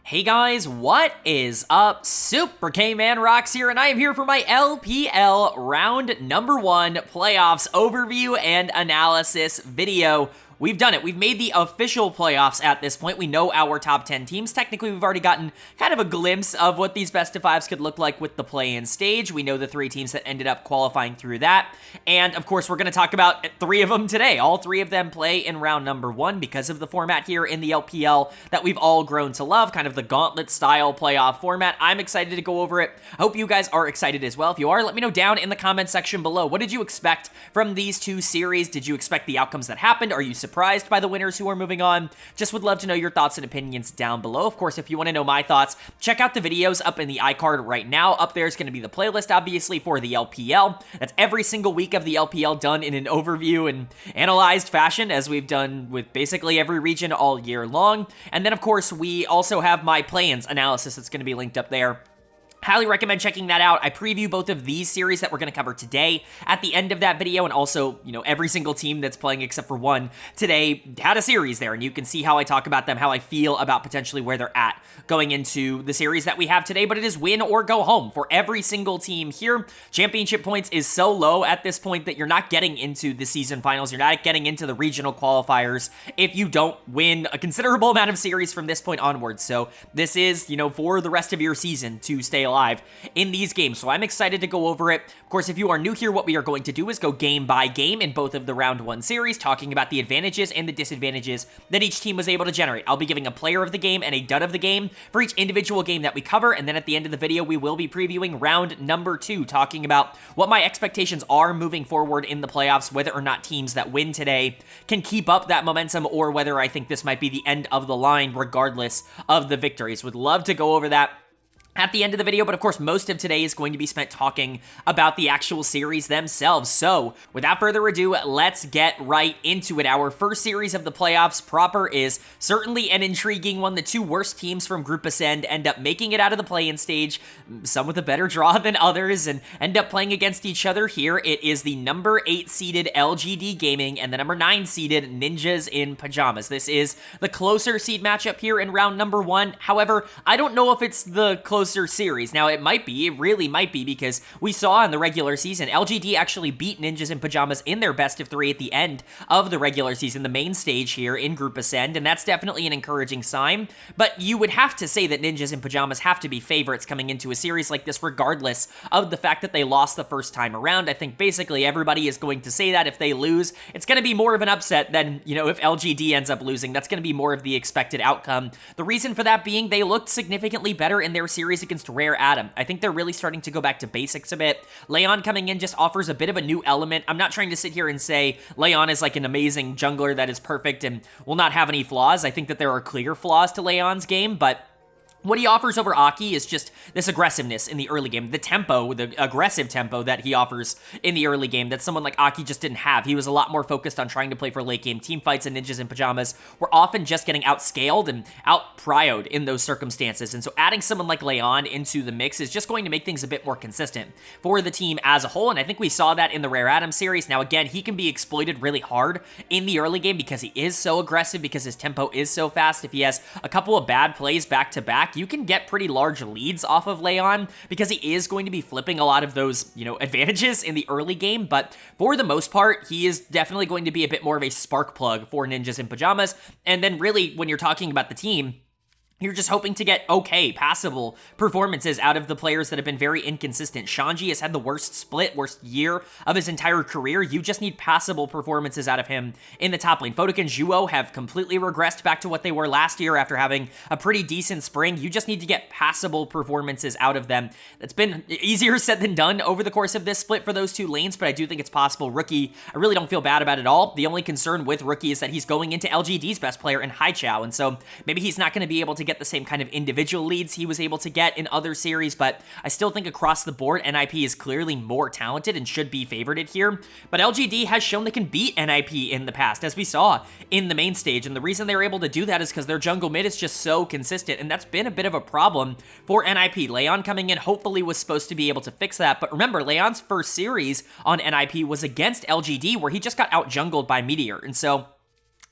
Hey guys, what is up? Super K-Man Rocks here, and I am here for my LPL round number 1 playoffs overview and analysis video. We've done it. We've made the official playoffs at this point. We know our top 10 teams. Technically, we've already gotten kind of a glimpse of what these best of fives could look like with the play-in stage. We know the 3 teams that ended up qualifying through that. And, of course, we're going to talk about 3 of them today. All 3 of them play in round number 1 because of the format here in the LPL that we've all grown to love, kind of the gauntlet-style playoff format. I'm excited to go over it. I hope you guys are excited as well. If you are, let me know down in the comment section below. What did you expect from these 2 series? Did you expect the outcomes that happened? Are you surprised by the winners who are moving on? Just would love to know your thoughts and opinions down below. Of course, if you want to know my thoughts, check out the videos up in the iCard right now. Up there is going to be the playlist, obviously, for the LPL. That's every single week of the LPL done in an overview and analyzed fashion, as we've done with basically every region all year long. And then, of course, we also have my play-ins analysis that's going to be linked up there. Highly recommend checking that out. I preview both of these series that we're going to cover today at the end of that video, and also, every single team that's playing except for one today had a series there, and you can see how I talk about them, how I feel about potentially where they're at going into the series that we have today, but it is win or go home for every single team here. Championship points is so low at this point that you're not getting into the season finals, you're not getting into the regional qualifiers if you don't win a considerable amount of series from this point onwards. So this is, for the rest of your season to stay alive in these games. So I'm excited to go over it. Of course, if you are new here, what we are going to do is go game by game in both of the round 1 series, talking about the advantages and the disadvantages that each team was able to generate. I'll be giving a player of the game and a dud of the game for each individual game that we cover, and then at the end of the video, we will be previewing round number 2, talking about what my expectations are moving forward in the playoffs, whether or not teams that win today can keep up that momentum, or whether I think this might be the end of the line regardless of the victories. Would love to go over that at the end of the video, but of course, most of today is going to be spent talking about the actual series themselves. So, without further ado, let's get right into it. Our first series of the playoffs proper is certainly an intriguing one. The 2 worst teams from Group Ascend end up making it out of the play-in stage, some with a better draw than others, and end up playing against each other here. It is the number 8 seeded LGD Gaming and the number 9 seeded Ninjas in Pyjamas. This is the closer seed matchup here in round number 1. However, I don't know if it's the closer series. Now, it really might be, because we saw in the regular season, LGD actually beat Ninjas in Pyjamas in their best of 3 at the end of the regular season, the main stage here in Group Ascend, and that's definitely an encouraging sign. But you would have to say that Ninjas in Pyjamas have to be favorites coming into a series like this, regardless of the fact that they lost the first time around. I think basically everybody is going to say that if they lose, it's going to be more of an upset than, if LGD ends up losing. That's going to be more of the expected outcome. The reason for that being they looked significantly better in their series against Rare Adam. I think they're really starting to go back to basics a bit. Leon coming in just offers a bit of a new element. I'm not trying to sit here and say Leon is like an amazing jungler that is perfect and will not have any flaws. I think that there are clear flaws to Leon's game, but what he offers over Aki is just this aggressiveness in the early game. The tempo, the aggressive tempo that he offers in the early game that someone like Aki just didn't have. He was a lot more focused on trying to play for late game team fights, and Ninjas in Pyjamas were often just getting outscaled and out-prioed in those circumstances. And so adding someone like Leon into the mix is just going to make things a bit more consistent for the team as a whole, and I think we saw that in the Rare Adam series. Now, again, he can be exploited really hard in the early game because he is so aggressive, because his tempo is so fast. If he has a couple of bad plays back-to-back, you can get pretty large leads off of Leon, because he is going to be flipping a lot of those, advantages in the early game, but for the most part, he is definitely going to be a bit more of a spark plug for Ninjas in Pyjamas. And then really, when you're talking about the team, you're just hoping to get okay, passable performances out of the players that have been very inconsistent. Shanji has had the worst year of his entire career. You just need passable performances out of him in the top lane. Photic and Zhuo have completely regressed back to what they were last year after having a pretty decent spring. You just need to get passable performances out of them. That's been easier said than done over the course of this split for those 2 lanes, but I do think it's possible. Rookie, I really don't feel bad about it at all. The only concern with Rookie is that he's going into LGD's best player in Haichao, and so maybe he's not going to be able to get the same kind of individual leads he was able to get in other series, but I still think across the board, NIP is clearly more talented and should be favorited here. But LGD has shown they can beat NIP in the past, as we saw in the main stage, and the reason they were able to do that is because their jungle mid is just so consistent, and that's been a bit of a problem for NIP. Leon coming in hopefully was supposed to be able to fix that, but remember, Leon's first series on NIP was against LGD, where he just got out-jungled by Meteor, and so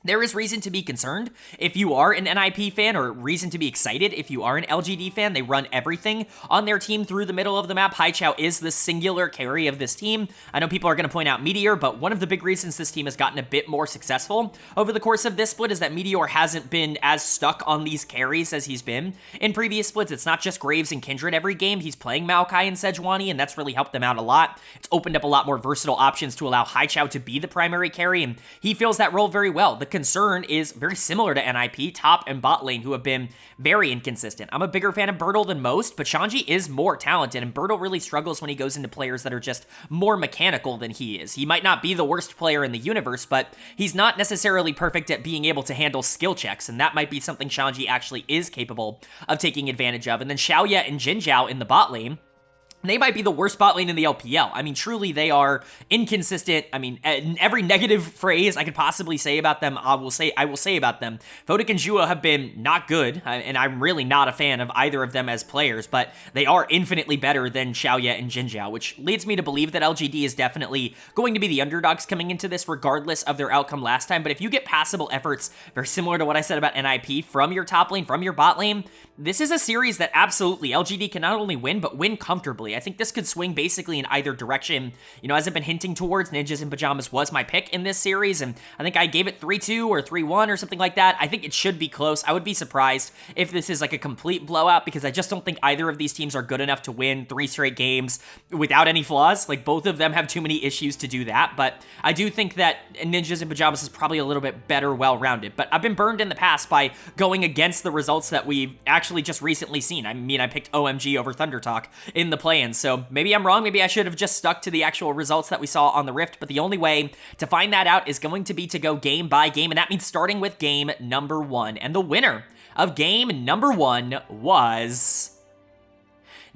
There is reason to be concerned if you are an NIP fan, or reason to be excited if you are an LGD fan. They run everything on their team through the middle of the map. Haichao is the singular carry of this team. I know people are going to point out Meteor, but one of the big reasons this team has gotten a bit more successful over the course of this split is that Meteor hasn't been as stuck on these carries as he's been in previous splits. It's not just Graves and Kindred every game. He's playing Maokai and Sejuani, and that's really helped them out a lot. It's opened up a lot more versatile options to allow Haichao to be the primary carry, and he fills that role very well. The concern is very similar to NIP, top and bot lane, who have been very inconsistent. I'm a bigger fan of Bertle than most, but Shanji is more talented, and Bertle really struggles when he goes into players that are just more mechanical than he is. He might not be the worst player in the universe, but he's not necessarily perfect at being able to handle skill checks, and that might be something Shanji actually is capable of taking advantage of. And then Xiaoya and Jinzhao in the bot lane, they might be the worst bot lane in the LPL. I mean, truly, they are inconsistent. I mean, every negative phrase I could possibly say about them, I will say about them. Fodak and Jua have been not good, and I'm really not a fan of either of them as players, but they are infinitely better than Xiaoya and Jinzhao, which leads me to believe that LGD is definitely going to be the underdogs coming into this, regardless of their outcome last time. But if you get passable efforts, very similar to what I said about NIP, from your top lane, from your bot lane, this is a series that absolutely LGD can not only win, but win comfortably. I think this could swing basically in either direction. You know, as I've been hinting towards, Ninjas in Pyjamas was my pick in this series, and I think I gave it 3-2 or 3-1 or something like that. I think it should be close. I would be surprised if this is like a complete blowout, because I just don't think either of these teams are good enough to win 3 straight games without any flaws. Like, both of them have too many issues to do that, but I do think that Ninjas in Pyjamas is probably a little bit better well-rounded. But I've been burned in the past by going against the results that we've actually just recently seen. I mean, I picked OMG over Thunder Talk in the play-in, so maybe I'm wrong. Maybe I should have just stuck to the actual results that we saw on the Rift, but the only way to find that out is going to be to go game by game, and that means starting with game number 1. And the winner of game number 1 was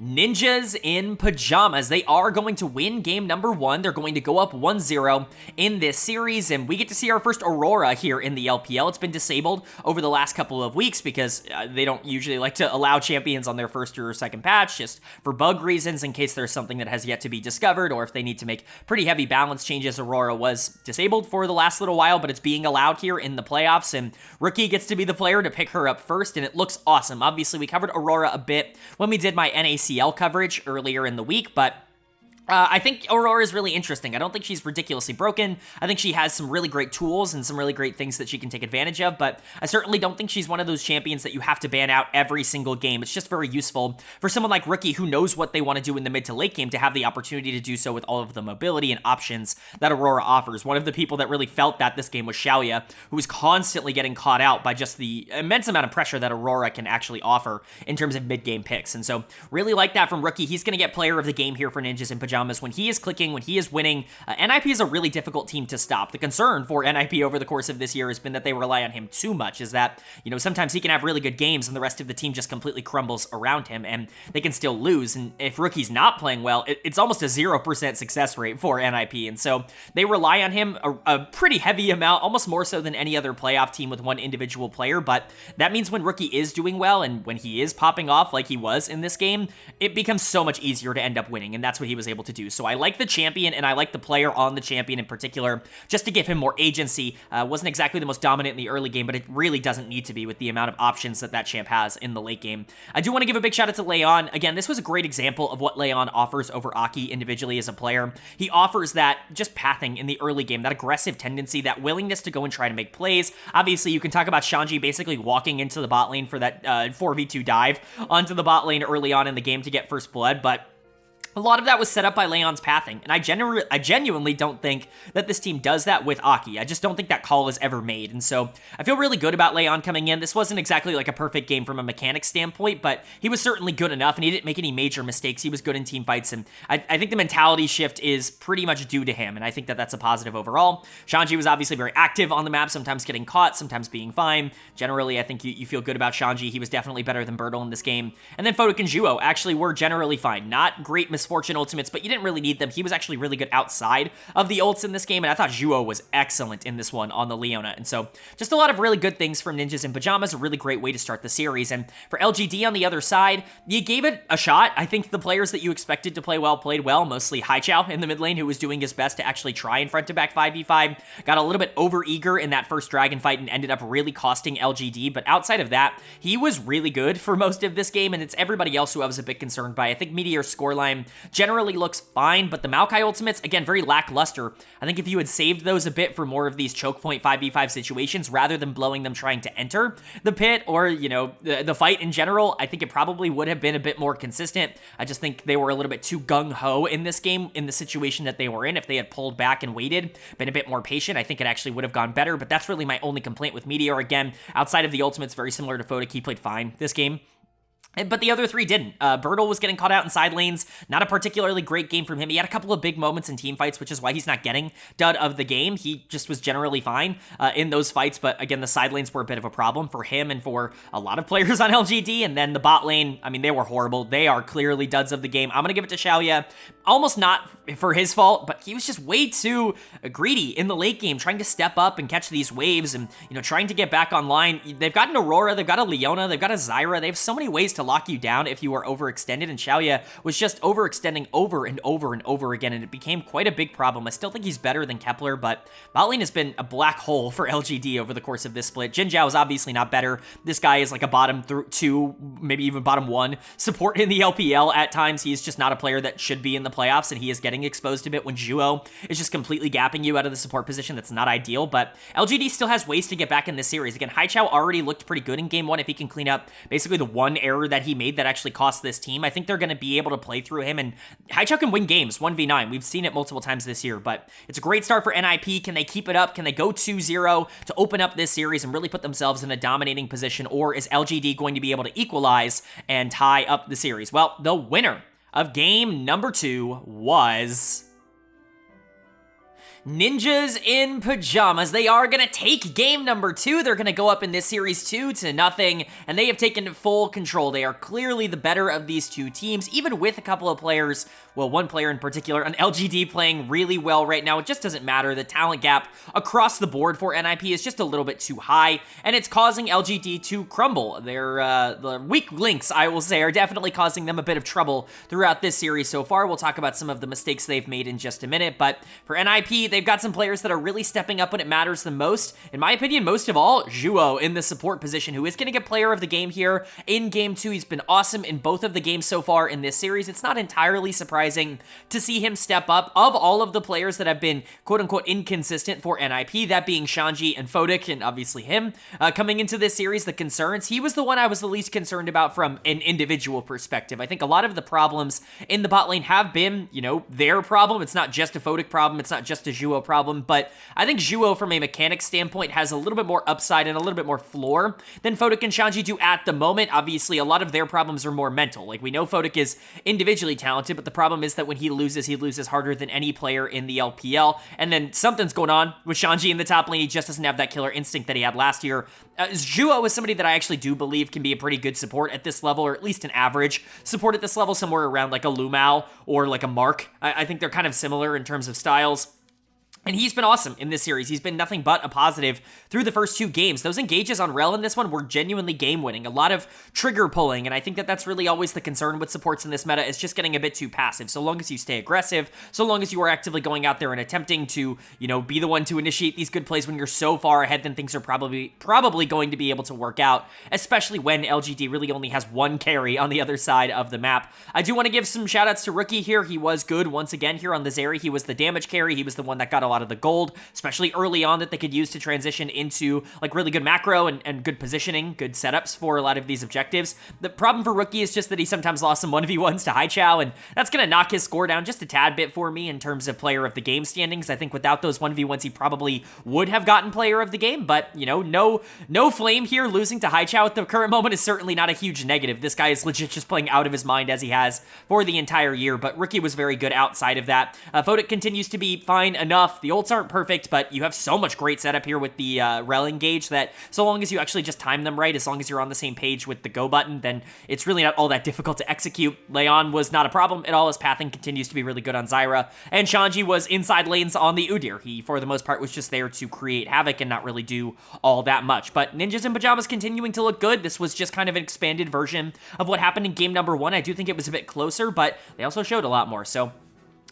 Ninjas in Pyjamas. They are going to win game number 1. They're going to go up 1-0 in this series, and we get to see our first Aurora here in the LPL. It's been disabled over the last couple of weeks because they don't usually like to allow champions on their first or second patch, just for bug reasons, in case there's something that has yet to be discovered, or if they need to make pretty heavy balance changes. Aurora was disabled for the last little while, but it's being allowed here in the playoffs, and Rookie gets to be the player to pick her up first, and it looks awesome. Obviously, we covered Aurora a bit when we did my NACL coverage earlier in the week, but I think Aurora is really interesting. I don't think she's ridiculously broken. I think she has some really great tools and some really great things that she can take advantage of, but I certainly don't think she's one of those champions that you have to ban out every single game. It's just very useful for someone like Rookie, who knows what they want to do in the mid to late game, to have the opportunity to do so with all of the mobility and options that Aurora offers. One of the people that really felt that this game was Xiaoya, who was constantly getting caught out by just the immense amount of pressure that Aurora can actually offer in terms of mid-game picks. And so really like that from Rookie. He's going to get player of the game here for Ninjas in Pyjamas. When he is clicking, when he is winning, NIP is a really difficult team to stop. The concern for NIP over the course of this year has been that they rely on him too much, is that, you know, sometimes he can have really good games and the rest of the team just completely crumbles around him and they can still lose. And if Rookie's not playing well, it's almost a 0% success rate for NIP. And so they rely on him a pretty heavy amount, almost more so than any other playoff team with one individual player. But that means when Rookie is doing well and when he is popping off like he was in this game, it becomes so much easier to end up winning. And that's what he was able to do. So I like the champion, and I like the player on the champion in particular, just to give him more agency. Wasn't exactly the most dominant in the early game, but it really doesn't need to be with the amount of options that champ has in the late game. I do want to give a big shout out to Leon. Again, this was a great example of what Leon offers over Aki individually as a player. He offers that just pathing in the early game, that aggressive tendency, that willingness to go and try to make plays. Obviously, you can talk about Shanji basically walking into the bot lane for that 4v2 dive onto the bot lane early on in the game to get first blood, but a lot of that was set up by Leon's pathing, and I genuinely don't think that this team does that with Aki. I just don't think that call is ever made, and so I feel really good about Leon coming in. This wasn't exactly like a perfect game from a mechanics standpoint, but he was certainly good enough, and he didn't make any major mistakes. He was good in team fights, and I think the mentality shift is pretty much due to him, and I think that that's a positive overall. Shanji was obviously very active on the map, sometimes getting caught, sometimes being fine. Generally, I think you feel good about Shanji. He was definitely better than Bertle in this game. And then Fodak and Juo actually were generally fine. Not great mistakes Misfortune ultimates, but you didn't really need them. He was actually really good outside of the ults in this game, and I thought Zhuo was excellent in this one on the Leona. And so just a lot of really good things from Ninjas in Pyjamas, a really great way to start the series. And for LGD on the other side, you gave it a shot. I think the players that you expected to play well played well, mostly Haichao in the mid lane, who was doing his best to actually try and front-to-back 5v5. Got a little bit over-eager in that first dragon fight and ended up really costing LGD, but outside of that, he was really good for most of this game, and it's everybody else who I was a bit concerned by. I think Meteor's scoreline generally looks fine, but the Maokai ultimates, again, very lackluster. I think if you had saved those a bit for more of these choke point 5v5 situations, rather than blowing them trying to enter the pit or, you know, the fight in general, I think it probably would have been a bit more consistent. I just think they were a little bit too gung-ho in this game, in the situation that they were in. If they had pulled back and waited, been a bit more patient, I think it actually would have gone better, but that's really my only complaint with Meteor. Again, outside of the ultimates, very similar to Photic, he played fine this game. But the other three didn't. Bertle was getting caught out in side lanes. Not a particularly great game from him. He had a couple of big moments in team fights, which is why he's not getting dud of the game. He just was generally fine in those fights. But again, the side lanes were a bit of a problem for him and for a lot of players on LGD. And then the bot lane, I mean, they were horrible. They are clearly duds of the game. I'm going to give it to Xiaoya. Almost not for his fault, but he was just way too greedy in the late game, trying to step up and catch these waves and, you know, trying to get back online. They've got an Aurora, they've got a Leona, they've got a Zyra. They have so many ways to lock you down if you are overextended, and Xiaoya was just overextending over and over and over again, and it became quite a big problem. I still think he's better than Kepler, but bot lane has been a black hole for LGD over the course of this split. Jin Zhao is obviously not better. This guy is like a bottom 2, maybe even bottom 1 support in the LPL at times. He's just not a player that should be in the playoffs, and he is getting exposed a bit when Zhuo is just completely gapping you out of the support position. That's not ideal, but LGD still has ways to get back in this series. Again, Haichao already looked pretty good in game 1. If he can clean up basically the one error that he made that actually cost this team, I think they're going to be able to play through him, and Haichao can win games 1v9. We've seen it multiple times this year, but it's a great start for NIP. Can they keep it up? Can they go 2-0 to open up this series and really put themselves in a dominating position, or is LGD going to be able to equalize and tie up the series? Well, the winner of game number 2 was Ninjas in Pyjamas. They are going to take game number 2. They're going to go up in this series 2-0, and they have taken full control. They are clearly the better of these two teams, even with a couple of players, well, one player in particular, on LGD playing really well right now. It just doesn't matter. The talent gap across the board for NIP is just a little bit too high, and it's causing LGD to crumble. Their the weak links, I will say, are definitely causing them a bit of trouble throughout this series so far. We'll talk about some of the mistakes they've made in just a minute, but for NIP, they've got some players that are really stepping up when it matters the most. In my opinion, most of all, Zhuo in the support position, who is going to get player of the game here in game 2. He's been awesome in both of the games so far in this series. It's not entirely surprising to see him step up. Of all of the players that have been quote-unquote inconsistent for NIP, that being Shanji and Photic, and obviously him, coming into this series, the concerns, he was the one I was the least concerned about from an individual perspective. I think a lot of the problems in the bot lane have been, you know, their problem. It's not just a Photic problem. It's not just a Zhuo problem, but I think Zhuo, from a mechanics standpoint, has a little bit more upside and a little bit more floor than Photic and Shanji do at the moment. Obviously, a lot of their problems are more mental. Like, we know Photic is individually talented, but the problem is that when he loses harder than any player in the LPL, and then something's going on with Shanji in the top lane. He just doesn't have that killer instinct that he had last year. Zhuo is somebody that I actually do believe can be a pretty good support at this level, or at least an average support at this level, somewhere around like a Lumao or like a Mark. I think they're kind of similar in terms of styles. And he's been awesome in this series. He's been nothing but a positive through the first 2 games. Those engages on Rel in this one were genuinely game-winning. A lot of trigger pulling, and I think that that's really always the concern with supports in this meta, is just getting a bit too passive. So long as you stay aggressive, so long as you are actively going out there and attempting to, you know, be the one to initiate these good plays when you're so far ahead, then things are probably going to be able to work out, especially when LGD really only has one carry on the other side of the map. I do want to give some shout-outs to Rookie here. He was good once again here on the Zeri. He was the damage carry. He was the one that got a lot of the gold, especially early on, that they could use to transition into like really good macro and good positioning, good setups for a lot of these objectives. The problem for Rookie is just that he sometimes lost some 1v1s to Haichao, and that's going to knock his score down just a tad bit for me in terms of player of the game standings. I think without those 1v1s, he probably would have gotten player of the game, but, you know, no flame here. Losing to Haichao at the current moment is certainly not a huge negative. This guy is legit just playing out of his mind, as he has for the entire year, but Rookie was very good outside of that. Photic continues to be fine enough. The ults aren't perfect, but you have so much great setup here with the rel engage that so long as you actually just time them right, as long as you're on the same page with the go button, then it's really not all that difficult to execute. Leon was not a problem at all. His pathing continues to be really good on Zyra, and Shanji was inside lanes on the Udyr. He, for the most part, was just there to create havoc and not really do all that much. But Ninjas in Pyjamas continuing to look good. This was just kind of an expanded version of what happened in game number 1. I do think it was a bit closer, but they also showed a lot more. So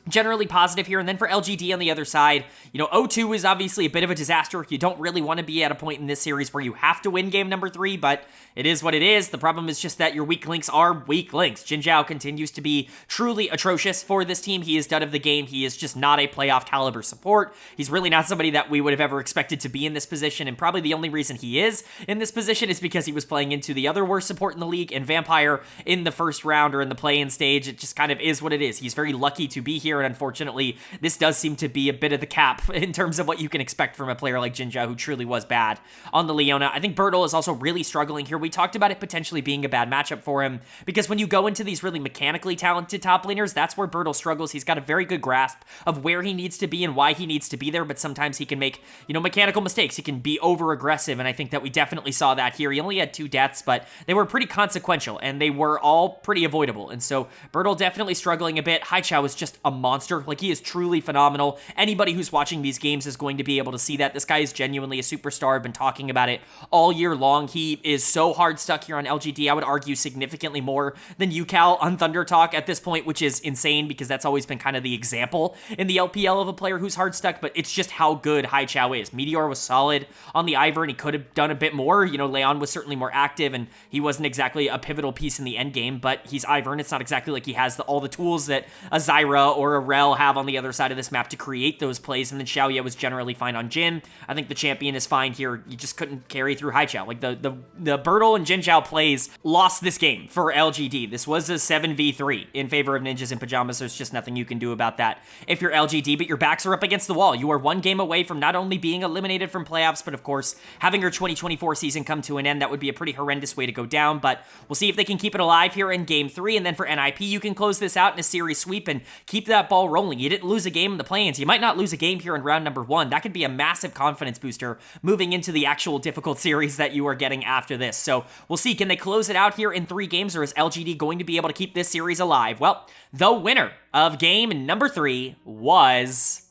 generally positive here. And then for LGD on the other side, you know, 0-2 is obviously a bit of a disaster. You don't really want to be at a point in this series where you have to win game number 3, but it is what it is. The problem is just that your weak links are weak links. Jin Zhao continues to be truly atrocious for this team. He is done of the game. He is just not a playoff caliber support. He's really not somebody that we would have ever expected to be in this position, and probably the only reason he is in this position is because he was playing into the other worst support in the league, and Vampire in the first round or in the play-in stage. It just kind of is what it is. He's very lucky to be here, and unfortunately, this does seem to be a bit of the cap in terms of what you can expect from a player like Jin Zhao, who truly was bad on the Leona. I think Bertle is also really struggling here. We talked about it potentially being a bad matchup for him, because when you go into these really mechanically talented top laners, that's where Bertle struggles. He's got a very good grasp of where he needs to be and why he needs to be there, but sometimes he can make, you know, mechanical mistakes. He can be over-aggressive, and I think that we definitely saw that here. He only had 2 deaths, but they were pretty consequential, and they were all pretty avoidable, and so Bertle definitely struggling a bit. Haichao is just a monster. Like, he is truly phenomenal. Anybody who's watching these games is going to be able to see that. This guy is genuinely a superstar. I've been talking about it all year long. He is so hard stuck here on LGD. I would argue significantly more than UCal on Thunder Talk at this point, which is insane because that's always been kind of the example in the LPL of a player who's hard stuck, but it's just how good Haichao is. Meteor was solid on the Ivern. He could have done a bit more. You know, Leon was certainly more active, and he wasn't exactly a pivotal piece in the end game, but he's Ivern. It's not exactly like he has all the tools that a Zyra or a Rel have on the other side of this map to create those plays, and then Xiaoye was generally fine on Jin. I think the champion is fine here. You just couldn't carry through Haichao. Like, the Bertle and Jin Zhao plays lost this game for LGD. This was a 7v3 in favor of Ninjas in Pyjamas. There's just nothing you can do about that if you're LGD, but your backs are up against the wall. You are one game away from not only being eliminated from playoffs, but of course, having your 2024 season come to an end. That would be a pretty horrendous way to go down, but we'll see if they can keep it alive here in game 3, and then for NIP, you can close this out in a series sweep and keep that ball rolling. You didn't lose a game in the play-ins. You might not lose a game here in round number 1. That could be a massive confidence booster moving into the actual difficult series that you are getting after this. So we'll see, can they close it out here in 3 games, or is LGD going to be able to keep this series alive? Well, the winner of game number 3 was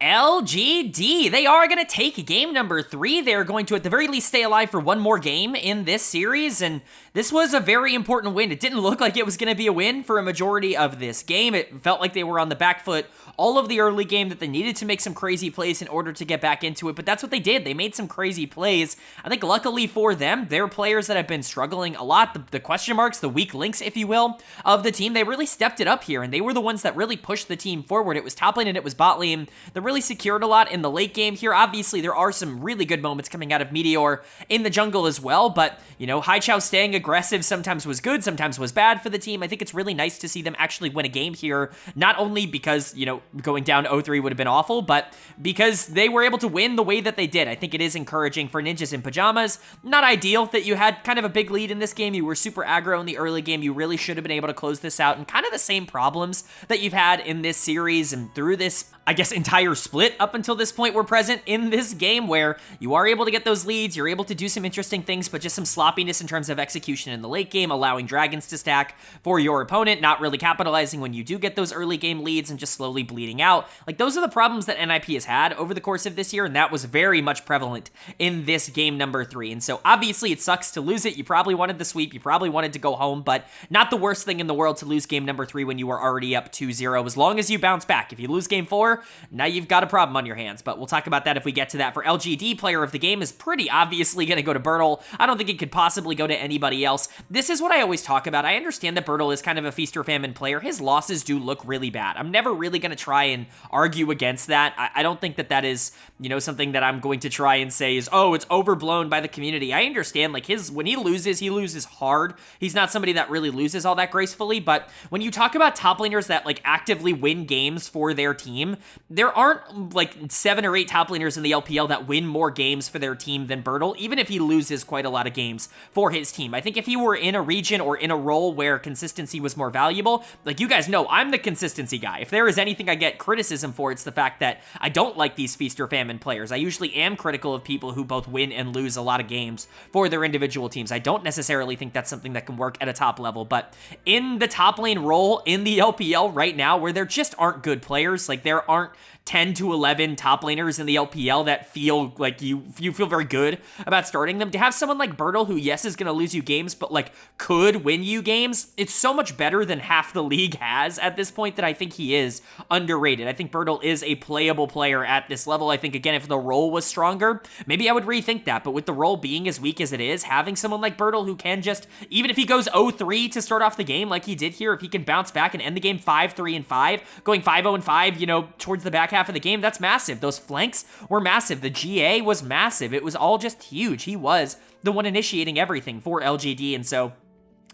LGD. They are going to take game number 3. They're going to, at the very least, stay alive for one more game in this series, and this was a very important win. It didn't look like it was going to be a win for a majority of this game. It felt like they were on the back foot all of the early game, that they needed to make some crazy plays in order to get back into it, but that's what they did. They made some crazy plays. I think luckily for them, they're players that have been struggling a lot, the question marks, the weak links, if you will, of the team. They really stepped it up here, and they were the ones that really pushed the team forward. It was top lane and it was bot lane. They really secured a lot in the late game here. Obviously, there are some really good moments coming out of Meteor in the jungle as well, but, you know, Haichao staying aggressive sometimes was good, sometimes was bad for the team. I think it's really nice to see them actually win a game here, not only because, you know, going down 0-3 would have been awful, but because they were able to win the way that they did. I think it is encouraging for Ninjas in Pyjamas. Not ideal that you had kind of a big lead in this game. You were super aggro in the early game. You really should have been able to close this out, and kind of the same problems that you've had in this series and through this, I guess, entire split up until this point were present in this game, where you are able to get those leads, you're able to do some interesting things, but just some sloppiness in terms of execution in the late game, allowing dragons to stack for your opponent, not really capitalizing when you do get those early game leads, and just slowly bleeding out. Like, those are the problems that NIP has had over the course of this year, and that was very much prevalent in this game number 3. And so obviously it sucks to lose it. You probably wanted the sweep, you probably wanted to go home, but not the worst thing in the world to lose game number 3 when you were already up 2-0, as long as you bounce back. If you lose game 4, now you've got a problem on your hands, but we'll talk about that if we get to that. For LGD, player of the game is pretty obviously going to go to Bertle. I don't think it could possibly go to anybody else. This is what I always talk about. I understand that Bertle is kind of a feast or famine player. His losses do look really bad. I'm never really going to try and argue against that. I don't think that that is, you know, something that I'm going to try and say is, oh, it's overblown by the community. I understand, like, when he loses hard. He's not somebody that really loses all that gracefully, but when you talk about top laners that, like, actively win games for their team, there aren't like 7 or 8 top laners in the LPL that win more games for their team than Bertle, even if he loses quite a lot of games for his team. I think if he were in a region or in a role where consistency was more valuable, like you guys know, I'm the consistency guy. If there is anything I get criticism for, it's the fact that I don't like these feast or famine players. I usually am critical of people who both win and lose a lot of games for their individual teams. I don't necessarily think that's something that can work at a top level, but in the top lane role in the LPL right now, where there just aren't good players, like there aren't 10 to 11 top laners in the LPL that feel like you feel very good about starting them. To have someone like Bertle, who yes is going to lose you games, but like could win you games, it's so much better than half the league has at this point that I think he is underrated. I think Bertle is a playable player at this level. I think, again, if the role was stronger, maybe I would rethink that, but with the role being as weak as it is, having someone like Bertle who can just, even if he goes 0-3 to start off the game like he did here, if he can bounce back and end the game 5-3-5, going 5-0-5, you know, towards the back half of the game, that's massive. Those flanks were massive. The GA was massive. It was all just huge. He was the one initiating everything for LGD, and so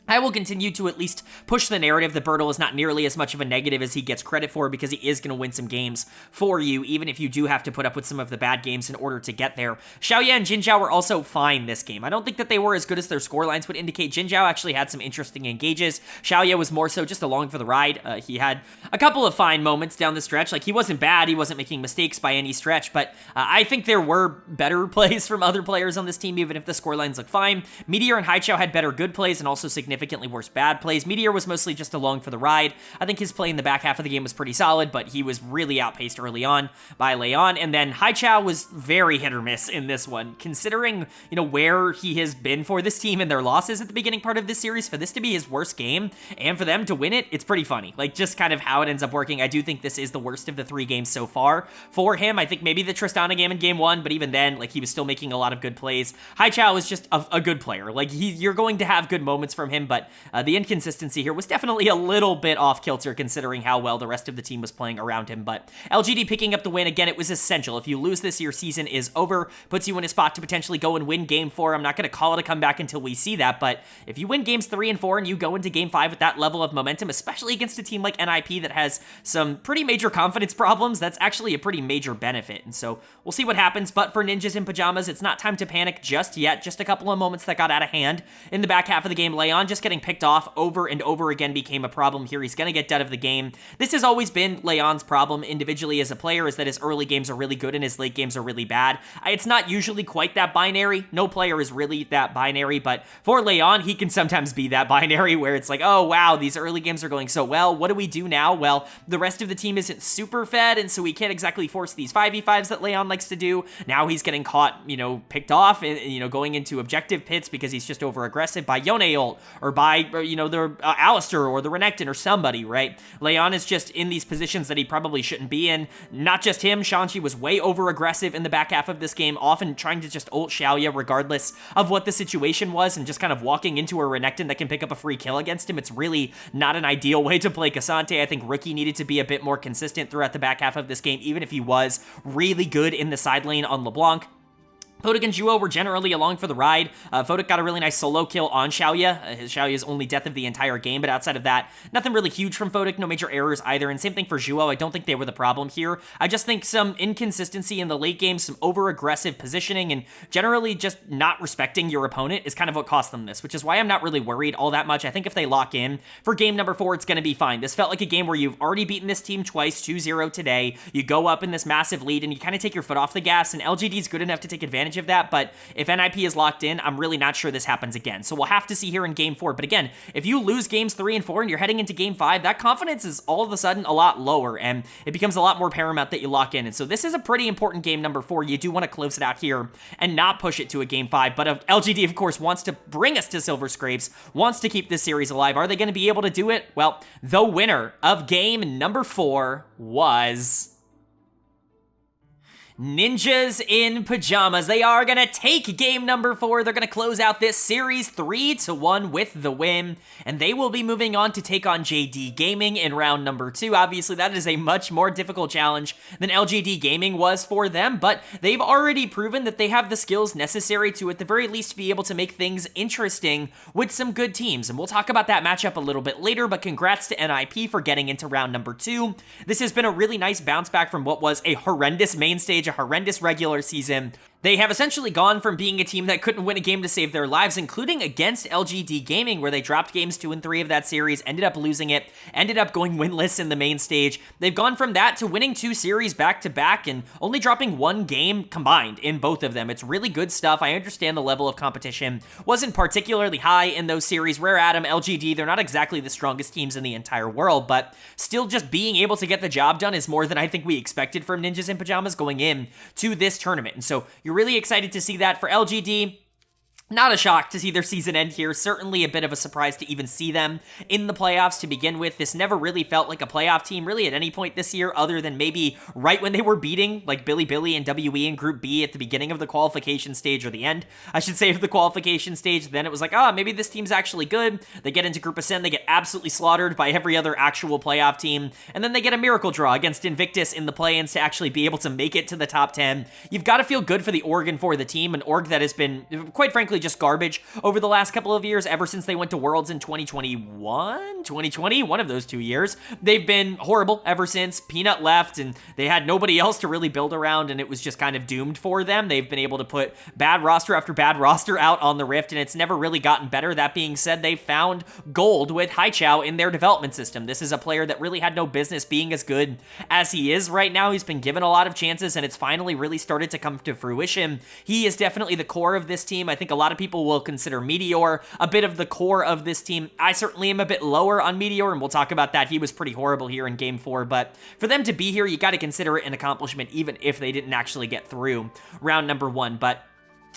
I will continue to at least push the narrative that Bertle is not nearly as much of a negative as he gets credit for, because he is going to win some games for you, even if you do have to put up with some of the bad games in order to get there. Xiaoye and Jinzhao were also fine this game. I don't think that they were as good as their scorelines would indicate. Jinzhao actually had some interesting engages. Xiaoye was more so just along for the ride. He had a couple of fine moments down the stretch. Like, he wasn't bad. He wasn't making mistakes by any stretch, but I think there were better plays from other players on this team, even if the scorelines look fine. Meteor and Haichao had better good plays and also significantly worse bad plays. Meteor was mostly just along for the ride. I think his play in the back half of the game was pretty solid, but he was really outpaced early on by Leon. And then Haichao was very hit or miss in this one, considering, you know, where he has been for this team and their losses at the beginning part of this series. For this to be his worst game and for them to win it, it's pretty funny. Like, just kind of how it ends up working. I do think this is the worst of the 3 games so far for him. I think maybe the Tristana game in game 1, but even then, like, he was still making a lot of good plays. Haichao is just a good player. Like, you're going to have good moments from him, but the inconsistency here was definitely a little bit off kilter considering how well the rest of the team was playing around him. But LGD picking up the win, again, it was essential. If you lose this, your season is over, puts you in a spot to potentially go and win game 4. I'm not going to call it a comeback until we see that, but if you win games 3 and 4 and you go into game 5 with that level of momentum, especially against a team like NIP that has some pretty major confidence problems, that's actually a pretty major benefit. And so we'll see what happens, but for Ninjas in Pyjamas, it's not time to panic just yet. Just a couple of moments that got out of hand in the back half of the game. Leon just getting picked off over and over again became a problem here. He's going to get dead of the game. This has always been Leon's problem individually as a player, is that his early games are really good and his late games are really bad. It's not usually quite that binary. No player is really that binary, but for Leon, he can sometimes be that binary where it's like, oh wow, these early games are going so well. What do we do now? Well, the rest of the team isn't super fed, and so we can't exactly force these 5v5s that Leon likes to do. Now he's getting caught, you know, picked off and, you know, going into objective pits because he's just over aggressive by Yone ult or by, you know, the Alistair or the Renekton or somebody, right? Leon is just in these positions that he probably shouldn't be in. Not just him, Shanchi was way over aggressive in the back half of this game, often trying to just ult Xiaoye regardless of what the situation was, and just kind of walking into a Renekton that can pick up a free kill against him. It's really not an ideal way to play Cassante. I think Rookie needed to be a bit more consistent throughout the back half of this game, even if he was really good in the side lane on LeBlanc. Photic and Juo were generally along for the ride. Photic got a really nice solo kill on Xiaoye. Xiaoye's only death of the entire game, but outside of that, nothing really huge from Photic, no major errors either, and same thing for Juo. I don't think they were the problem here. I just think some inconsistency in the late game, some over-aggressive positioning, and generally just not respecting your opponent is kind of what cost them this, which is why I'm not really worried all that much. I think if they lock in for game number 4, it's going to be fine. This felt like a game where you've already beaten this team twice, 2-0 today. You go up in this massive lead, and you kind of take your foot off the gas, and LGD's good enough to take advantage of that, but if NIP is locked in, I'm really not sure this happens again. So we'll have to see here in game 4. But again, if you lose games 3 and 4 and you're heading into game 5, that confidence is all of a sudden a lot lower, and it becomes a lot more paramount that you lock in. And so this is a pretty important game number 4. You do want to close it out here and not push it to a game 5. But LGD, of course, wants to bring us to Silver Scrapes, wants to keep this series alive. Are they going to be able to do it? Well, the winner of game number 4 was Ninjas in Pyjamas. They are going to take game number 4. They're going to close out this series 3-1 with the win, and they will be moving on to take on JD Gaming in round number 2. Obviously, that is a much more difficult challenge than LGD Gaming was for them, but they've already proven that they have the skills necessary to, at the very least, be able to make things interesting with some good teams, and we'll talk about that matchup a little bit later, but congrats to NIP for getting into round number 2. This has been a really nice bounce back from what was a horrendous main stage, a horrendous regular season. They have essentially gone from being a team that couldn't win a game to save their lives, including against LGD Gaming, where they dropped games 2 and 3 of that series, ended up losing it, ended up going winless in the main stage. They've gone from that to winning 2 series back-to-back and only dropping 1 game combined in both of them. It's really good stuff. I understand the level of competition wasn't particularly high in those series. Rare Atom, LGD, they're not exactly the strongest teams in the entire world, but still just being able to get the job done is more than I think we expected from Ninjas in Pyjamas going in to this tournament. And so you're really excited to see that for LGD. Not a shock to see their season end here. Certainly a bit of a surprise to even see them in the playoffs to begin with. This never really felt like a playoff team really at any point this year, other than maybe right when they were beating like Billy and WE in Group B at the beginning of the qualification stage, or the end, I should say, of the qualification stage. Then it was like, maybe this team's actually good. They get into Group Ascend, they get absolutely slaughtered by every other actual playoff team, and then they get a miracle draw against Invictus in the play-ins to actually be able to make it to the top 10. You've got to feel good for the org and for the team, an org that has been, quite frankly, just garbage over the last couple of years, ever since they went to Worlds in 2020, one of those 2 years. They've been horrible ever since. Peanut left, and they had nobody else to really build around, and it was just kind of doomed for them. They've been able to put bad roster after bad roster out on the Rift, and it's never really gotten better. That being said, they found gold with Haichao in their development system. This is a player that really had no business being as good as he is right now. He's been given a lot of chances, and it's finally really started to come to fruition. He is definitely the core of this team. I think a lot of people will consider Meteor a bit of the core of this team. I certainly am a bit lower on Meteor, and we'll talk about that. He was pretty horrible here in Game 4, but for them to be here, you got to consider it an accomplishment, even if they didn't actually get through round number 1. But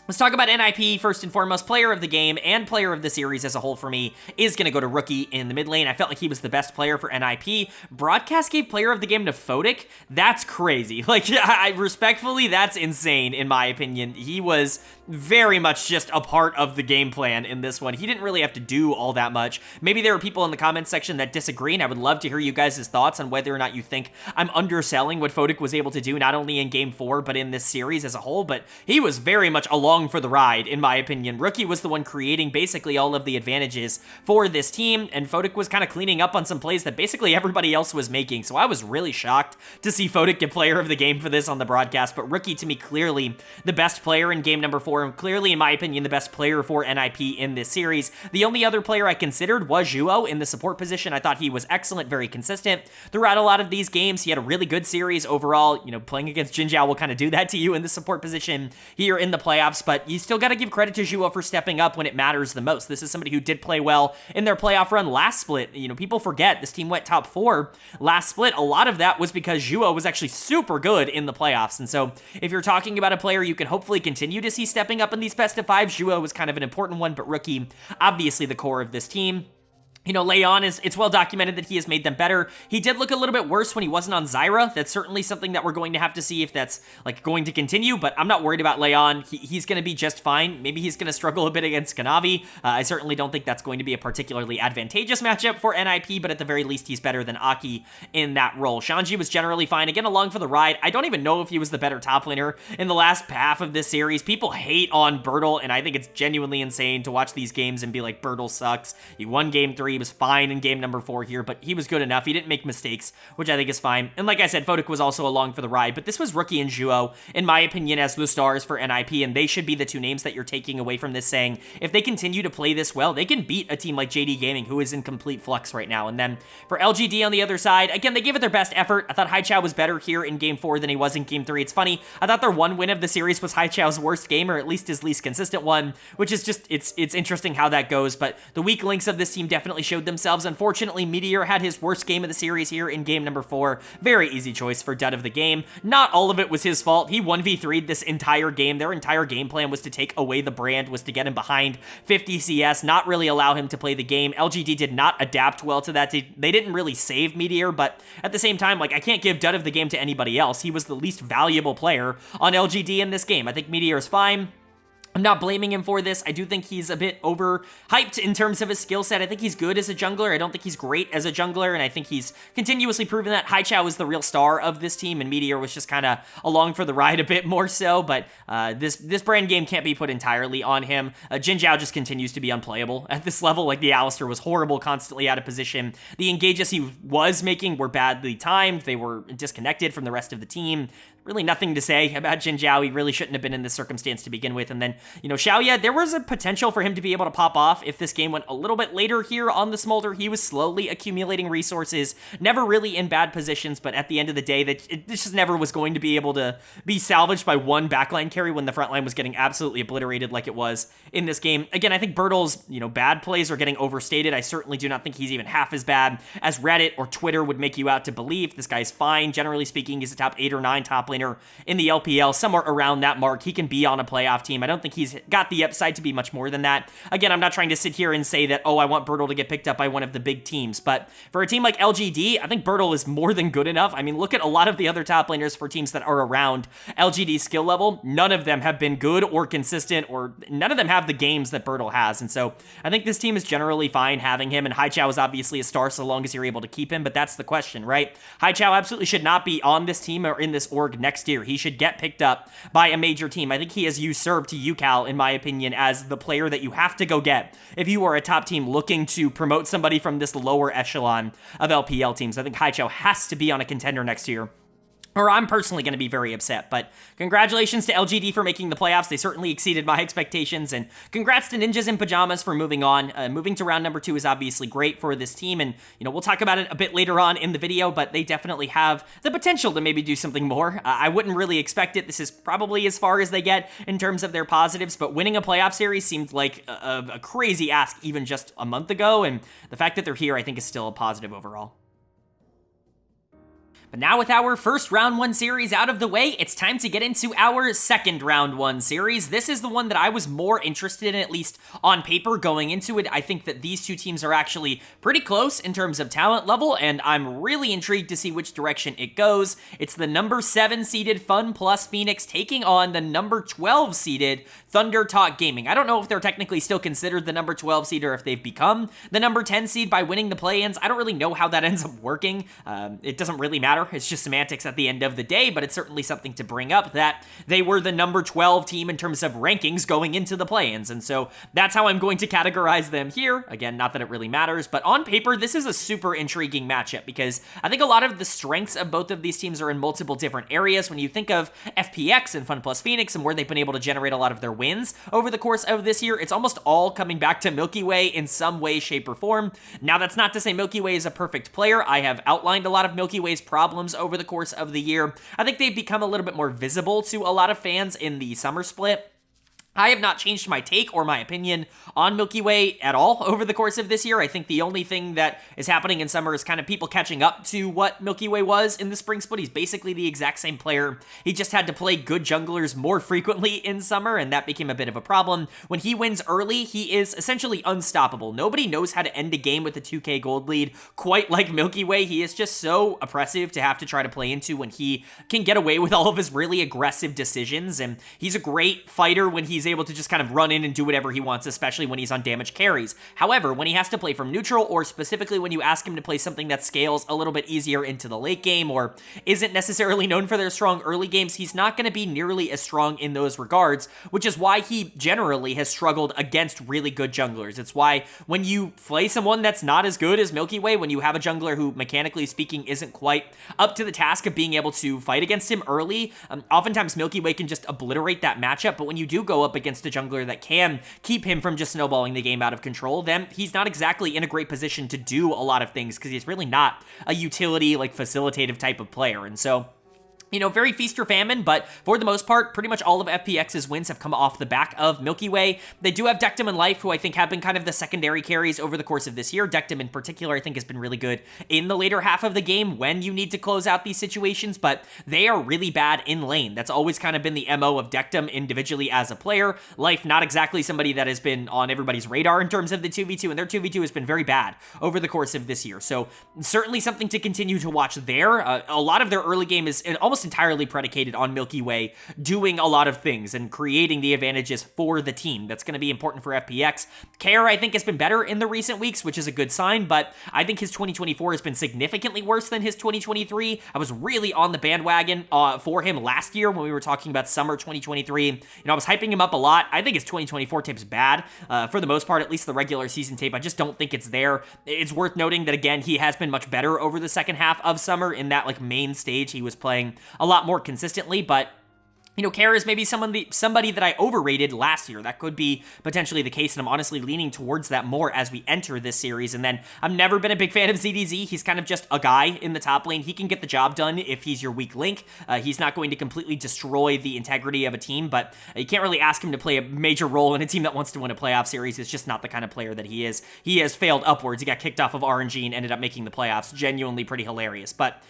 let's talk about NIP first and foremost. Player of the game and player of the series as a whole for me is going to go to Rookie in the mid lane. I felt like he was the best player for NIP. Broadcast gave player of the game to Photic. That's crazy. Like, I respectfully, that's insane in my opinion. He was very much just a part of the game plan in this one. He didn't really have to do all that much. Maybe there are people in the comments section that disagree, and I would love to hear you guys' thoughts on whether or not you think I'm underselling what Photic was able to do, not only in Game 4, but in this series as a whole. But he was very much along for the ride, in my opinion. Rookie was the one creating basically all of the advantages for this team, and Photic was kind of cleaning up on some plays that basically everybody else was making. So I was really shocked to see Photic get player of the game for this on the broadcast. But Rookie, to me, clearly the best player in game number 4, and clearly, in my opinion, the best player for NIP in this series. The only other player I considered was Zhuo in the support position. I thought he was excellent, very consistent throughout a lot of these games. He had a really good series overall. You know, playing against Jinjiao will kind of do that to you in the support position here in the playoffs, but you still got to give credit to Zhuo for stepping up when it matters the most. This is somebody who did play well in their playoff run last split. You know, people forget this team went top 4 last split. A lot of that was because Zhuo was actually super good in the playoffs, and so if you're talking about a player you can hopefully continue to see stepping up in these best of 5, Zhuo was kind of an important one, but Rookie, obviously the core of this team. You know, Leon, it's well documented that he has made them better. He did look a little bit worse when he wasn't on Zyra. That's certainly something that we're going to have to see if that's like going to continue, but I'm not worried about Leon. He's going to be just fine. Maybe he's going to struggle a bit against Kanavi. I certainly don't think that's going to be a particularly advantageous matchup for NIP, but at the very least, he's better than Aki in that role. Shanji was generally fine. Again, along for the ride. I don't even know if he was the better top laner in the last half of this series. People hate on Bertle, and I think it's genuinely insane to watch these games and be like, Bertle sucks. He won Game 3. He was fine in game number 4 here, but he was good enough. He didn't make mistakes, which I think is fine. And like I said, Photic was also along for the ride, but this was Rookie and Zhuo, in my opinion, as the stars for NIP, and they should be the 2 names that you're taking away from this, saying if they continue to play this well, they can beat a team like JD Gaming, who is in complete flux right now. And then for LGD on the other side, again, they gave it their best effort. I thought Haichao was better here in game 4 than he was in game 3. It's funny, I thought their one win of the series was Haichao's worst game, or at least his least consistent one, which is just, it's interesting how that goes, but the weak links of this team definitely definitely showed themselves. Unfortunately, Meteor had his worst game of the series here in game number 4. Very easy choice for dud of the game. Not all of it was his fault. He 1v3'd this entire game. Their entire game plan was to take away the brand, was to get him behind 50 CS, not really allow him to play the game. LGD did not adapt well to that. They didn't really save Meteor, but at the same time, like, I can't give dud of the game to anybody else. He was the least valuable player on LGD in this game. I think Meteor is fine. I'm not blaming him for this. I do think he's a bit overhyped in terms of his skill set. I think he's good as a jungler. I don't think he's great as a jungler, and I think he's continuously proven that. Haichao is the real star of this team, and Meteor was just kind of along for the ride a bit more so, but this brand game can't be put entirely on him. Jin Zhao just continues to be unplayable at this level. Like, the Alistar was horrible, constantly out of position. The engages he was making were badly timed. They were disconnected from the rest of the team. Really nothing to say about Jin Zhao. He really shouldn't have been in this circumstance to begin with. And then, Xiaoya, there was a potential for him to be able to pop off if this game went a little bit later here on the Smolder. He was slowly accumulating resources, never really in bad positions, but at the end of the day, this just never was going to be able to be salvaged by one backline carry when the front line was getting absolutely obliterated like it was in this game. Again, I think Bertle's, bad plays are getting overstated. I certainly do not think he's even half as bad as Reddit or Twitter would make you out to believe. This guy's fine. Generally speaking, he's a top 8 or 9 top laner in the LPL, somewhere around that mark. He can be on a playoff team. I don't think he's got the upside to be much more than that. Again, I'm not trying to sit here and say that, oh, I want Bertle to get picked up by one of the big teams, but for a team like LGD, I think Bertle is more than good enough. I mean, look at a lot of the other top laners for teams that are around LGD's skill level. None of them have been good or consistent, or none of them have the games that Bertle has, and so I think this team is generally fine having him, and Haichao is obviously a star so long as you're able to keep him, but that's the question, right? Haichao absolutely should not be on this team or in this org next year. He should get picked up by a major team. I think he has usurped UCal, in my opinion, as the player that you have to go get if you are a top team looking to promote somebody from this lower echelon of LPL teams. I think Haichao has to be on a contender next year, or I'm personally going to be very upset. But congratulations to LGD for making the playoffs. They certainly exceeded my expectations. And congrats to Ninjas in Pyjamas for moving on. Moving to round number 2 is obviously great for this team. And, we'll talk about it a bit later on in the video, but they definitely have the potential to maybe do something more. I wouldn't really expect it. This is probably as far as they get in terms of their positives, but winning a playoff series seemed like a crazy ask even just a month ago. And the fact that they're here, I think, is still a positive overall. But now with our first round 1 series out of the way, it's time to get into our second round 1 series. This is the one that I was more interested in, at least on paper going into it. I think that these two teams are actually pretty close in terms of talent level, and I'm really intrigued to see which direction it goes. It's the number 7 seeded FunPlus Phoenix taking on the number 12 seeded Thunder Talk Gaming. I don't know if they're technically still considered the number 12 seed or if they've become the number 10 seed by winning the play-ins. I don't really know how that ends up working. It doesn't really matter. It's just semantics at the end of the day, but it's certainly something to bring up that they were the number 12 team in terms of rankings going into the play-ins, and so that's how I'm going to categorize them here. Again, not that it really matters, but on paper, this is a super intriguing matchup because I think a lot of the strengths of both of these teams are in multiple different areas. When you think of FPX and FunPlus Phoenix and where they've been able to generate a lot of their wins over the course of this year, it's almost all coming back to Milky Way in some way, shape, or form. Now, that's not to say Milky Way is a perfect player. I have outlined a lot of Milky Way's problems over the course of the year. I think they've become a little bit more visible to a lot of fans in the summer split. I have not changed my take or my opinion on Milky Way at all over the course of this year. I think the only thing that is happening in summer is kind of people catching up to what Milky Way was in the spring split. He's basically the exact same player. He just had to play good junglers more frequently in summer, and that became a bit of a problem. When he wins early, he is essentially unstoppable. Nobody knows how to end a game with a 2k gold lead quite like Milky Way. He is just so oppressive to have to try to play into when he can get away with all of his really aggressive decisions, and he's a great fighter when he's able to just kind of run in and do whatever he wants, especially when he's on damage carries. However, when he has to play from neutral, or specifically when you ask him to play something that scales a little bit easier into the late game, or isn't necessarily known for their strong early games, he's not going to be nearly as strong in those regards, which is why he generally has struggled against really good junglers. It's why when you play someone that's not as good as Milky Way, when you have a jungler who, mechanically speaking, isn't quite up to the task of being able to fight against him early, oftentimes Milky Way can just obliterate that matchup, but when you do go up against a jungler that can keep him from just snowballing the game out of control, then he's not exactly in a great position to do a lot of things because he's really not a utility, like, facilitative type of player. And so very feast or famine, but for the most part, pretty much all of FPX's wins have come off the back of Milky Way. They do have Dectum and Life, who I think have been kind of the secondary carries over the course of this year. Dectum in particular, I think, has been really good in the later half of the game when you need to close out these situations, but they are really bad in lane. That's always kind of been the MO of Dectum individually as a player. Life, not exactly somebody that has been on everybody's radar in terms of the 2v2, and their 2v2 has been very bad over the course of this year. So certainly something to continue to watch there. A lot of their early game is almost entirely predicated on Milky Way doing a lot of things and creating the advantages for the team. That's going to be important for FPX. Care, I think, has been better in the recent weeks, which is a good sign, but I think his 2024 has been significantly worse than his 2023. I was really on the bandwagon for him last year when we were talking about summer 2023. I was hyping him up a lot. I think his 2024 tape's bad. For the most part, at least the regular season tape, I just don't think it's there. It's worth noting that, again, he has been much better over the second half of summer. In that main stage, he was playing a lot more consistently, but Care is maybe somebody that I overrated last year. That could be potentially the case, and I'm honestly leaning towards that more as we enter this series. And then I've never been a big fan of ZDZ. He's kind of just a guy in the top lane. He can get the job done if he's your weak link. He's not going to completely destroy the integrity of a team, but you can't really ask him to play a major role in a team that wants to win a playoff series. It's just not the kind of player that he is. He has failed upwards. He got kicked off of RNG and ended up making the playoffs. Genuinely pretty hilarious. But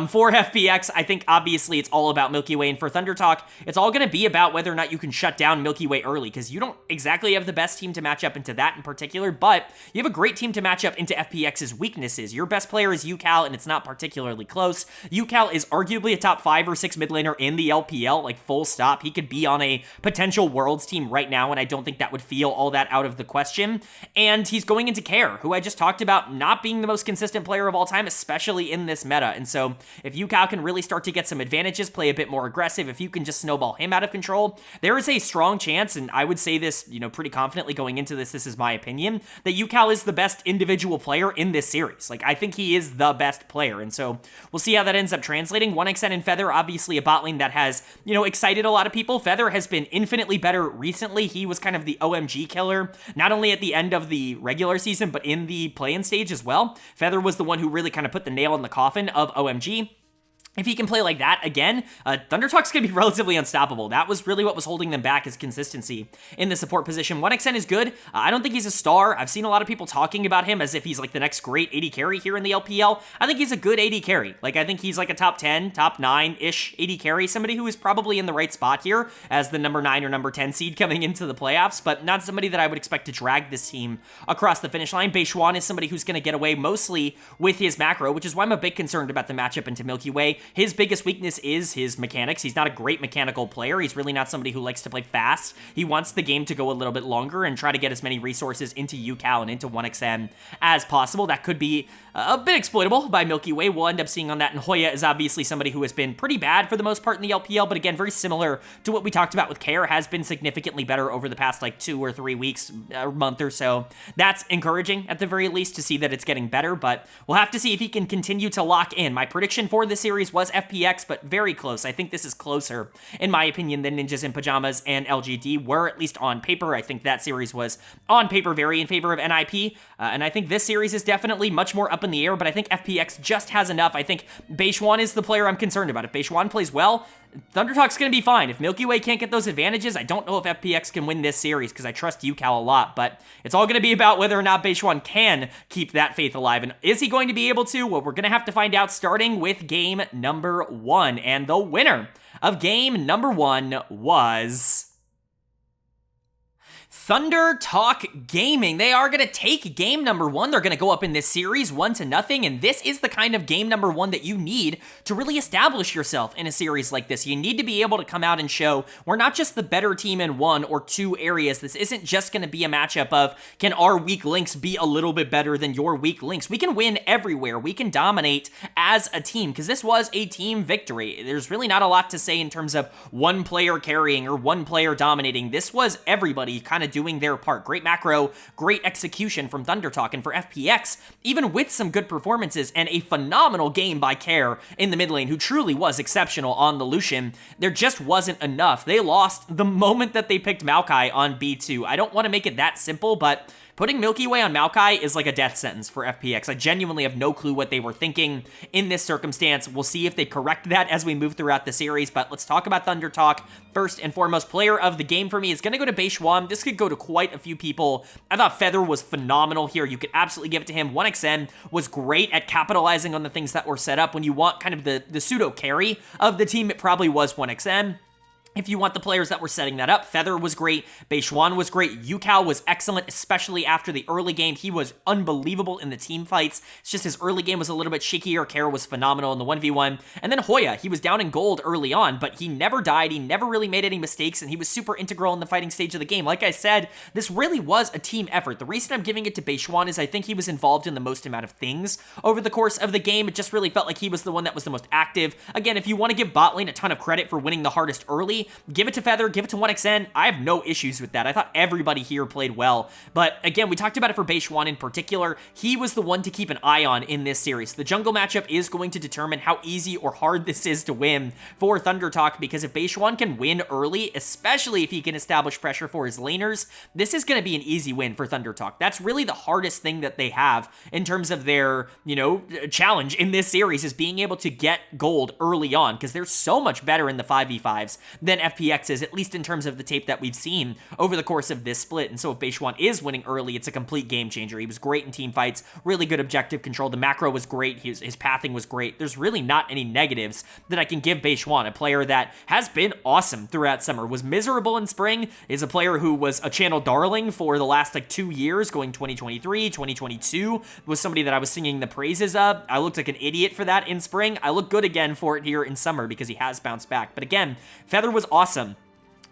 for FPX, I think obviously it's all about Milky Way, and for Thunder Talk, it's all going to be about whether or not you can shut down Milky Way early, because you don't exactly have the best team to match up into that in particular, but you have a great team to match up into FPX's weaknesses. Your best player is UCal, and it's not particularly close. UCal is arguably a top 5 or 6 mid laner in the LPL, full stop. He could be on a potential Worlds team right now, and I don't think that would feel all that out of the question. And he's going into Care, who I just talked about not being the most consistent player of all time, especially in this meta. And so if UCal can really start to get some advantages, play a bit more aggressive, if you can just snowball him out of control, there is a strong chance, and I would say this, pretty confidently going into this is my opinion, that UCal is the best individual player in this series. I think he is the best player, and so we'll see how that ends up translating. 1xN and Feather, obviously a bot lane that has, excited a lot of people. Feather has been infinitely better recently. He was kind of the OMG killer, not only at the end of the regular season, but in the play-in stage as well. Feather was the one who really kind of put the nail in the coffin of OMG. If he can play like that again, Thunder Talk's going to be relatively unstoppable. That was really what was holding them back, is consistency in the support position. 1xN is good. I don't think he's a star. I've seen a lot of people talking about him as if he's the next great AD carry here in the LPL. I think he's a good AD carry. I think he's a top 10, top 9-ish AD carry. Somebody who is probably in the right spot here as the number 9 or number 10 seed coming into the playoffs, but not somebody that I would expect to drag this team across the finish line. Beishwan is somebody who's going to get away mostly with his macro, which is why I'm a bit concerned about the matchup into Milky Way. His biggest weakness is his mechanics. He's not a great mechanical player. He's really not somebody who likes to play fast. He wants the game to go a little bit longer and try to get as many resources into UCal and into 1xN as possible. That could be a bit exploitable by Milky Way. We'll end up seeing on that, and Hoya is obviously somebody who has been pretty bad for the most part in the LPL, but again, very similar to what we talked about with Care, has been significantly better over the past 2 or 3 weeks, a month or so. That's encouraging at the very least to see that it's getting better, but we'll have to see if he can continue to lock in. My prediction for this series was FPX, but very close. I think this is closer, in my opinion, than Ninjas in Pyjamas and LGD were, at least on paper. I think that series was, on paper, very in favor of NIP, and I think this series is definitely much more up in the air, but I think FPX just has enough. I think Beishwan is the player I'm concerned about. If Beishwan plays well, Thunder Talk's going to be fine. If Milky Way can't get those advantages, I don't know if FPX can win this series, because I trust UCal a lot, but it's all going to be about whether or not Beishwan can keep that faith alive. And is he going to be able to? Well, we're going to have to find out, starting with game number 1. And the winner of game number 1 was Thunder Talk Gaming. They are going to take game number 1. They're going to go up in this series 1-0, and this is the kind of game number 1 that you need to really establish yourself in a series like this. You need to be able to come out and show we're not just the better team in 1 or 2 areas. This isn't just going to be a matchup of, can our weak links be a little bit better than your weak links? We can win everywhere. We can dominate as a team, because this was a team victory. There's really not a lot to say in terms of one player carrying or one player dominating. This was everybody kind of doing their part. Great macro, great execution from Thunder Talk, and for FPX, even with some good performances and a phenomenal game by Care in the mid lane, who truly was exceptional on the Lucian, there just wasn't enough. They lost the moment that they picked Maokai on B2. I don't want to make it that simple, but putting Milky Way on Maokai is like a death sentence for FPX. I genuinely have no clue what they were thinking in this circumstance. We'll see if they correct that as we move throughout the series, but let's talk about Thunder Talk. First and foremost, player of the game for me is going to go to Beishuan. This could go to quite a few people. I thought Feather was phenomenal here. You could absolutely give it to him. 1XM was great at capitalizing on the things that were set up. When you want kind of the pseudo carry of the team, it probably was 1XM. If you want the players that were setting that up, Feather was great, Beishuan was great, Yukao was excellent, especially after the early game. He was unbelievable in the team fights. It's just his early game was a little bit shakier. Kara was phenomenal in the 1v1. And then Hoya, he was down in gold early on, but he never died. He never really made any mistakes, and he was super integral in the fighting stage of the game. Like I said, this really was a team effort. The reason I'm giving it to Beishuan is I think he was involved in the most amount of things over the course of the game. It just really felt like he was the one that was the most active. Again, if you want to give bot lane a ton of credit for winning the hardest early, give it to Feather, give it to 1XN. I have no issues with that. I thought everybody here played well. But again, we talked about it for Beishuan in particular. He was the one to keep an eye on in this series. The jungle matchup is going to determine how easy or hard this is to win for Thunder Talk, because if Beishuan can win early, especially if he can establish pressure for his laners, this is going to be an easy win for Thunder Talk. That's really the hardest thing that they have in terms of their, challenge in this series, is being able to get gold early on, because they're so much better in the 5v5s than FPX is, at least in terms of the tape that we've seen over the course of this split. And so if Beishuan is winning early, it's a complete game changer. He was great in team fights, really good objective control. The macro was great. His pathing was great. There's really not any negatives that I can give Beishuan, a player that has been awesome throughout summer, was miserable in spring, is a player who was a channel darling for the last 2 years, going 2023, 2022, was somebody that I was singing the praises of. I looked like an idiot for that in spring. I look good again for it here in summer because he has bounced back. But again, Feather was awesome.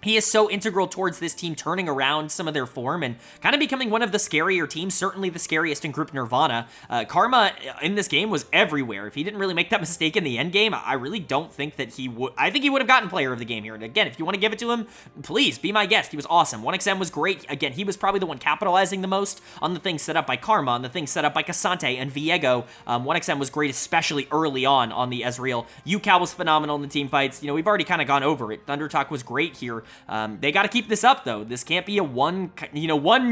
He is so integral towards this team turning around some of their form and kind of becoming one of the scarier teams, certainly the scariest in Group Nirvana. Karma in this game was everywhere. If he didn't really make that mistake in the end game, I really don't think that he would. I think he would have gotten player of the game here. And again, if you want to give it to him, please be my guest. He was awesome. 1XM was great. Again, he was probably the one capitalizing the most on the things set up by Karma, on the things set up by Cassante and Viego. 1XM was great, especially early on the Ezreal. Yukao was phenomenal in the team fights. We've already kind of gone over it. Thunder Talk was great here. They got to keep this up, though. This can't be a one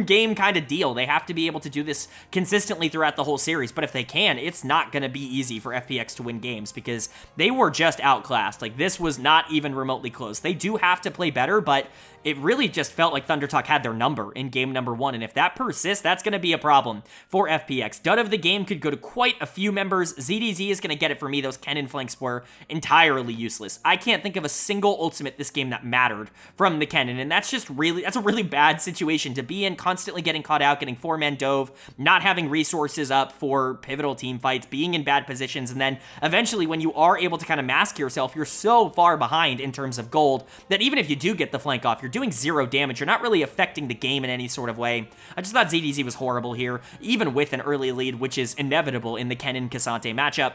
game kind of deal. They have to be able to do this consistently throughout the whole series. But if they can, it's not going to be easy for FPX to win games because they were just outclassed. This was not even remotely close. They do have to play better, but it really just felt like Thunder Talk had their number in game number 1, and if that persists, that's going to be a problem for FPX. Dud of the game could go to quite a few members. ZDZ is going to get it for me. Those cannon flanks were entirely useless. I can't think of a single ultimate this game that mattered from the cannon, and that's a really bad situation to be in, constantly getting caught out, getting 4-man dove, not having resources up for pivotal team fights, being in bad positions, and then eventually when you are able to kind of mask yourself, you're so far behind in terms of gold that even if you do get the flank off, you're doing 0 damage. You're not really affecting the game in any sort of way. I just thought ZDZ was horrible here, even with an early lead, which is inevitable in the Kennen-Cassante matchup.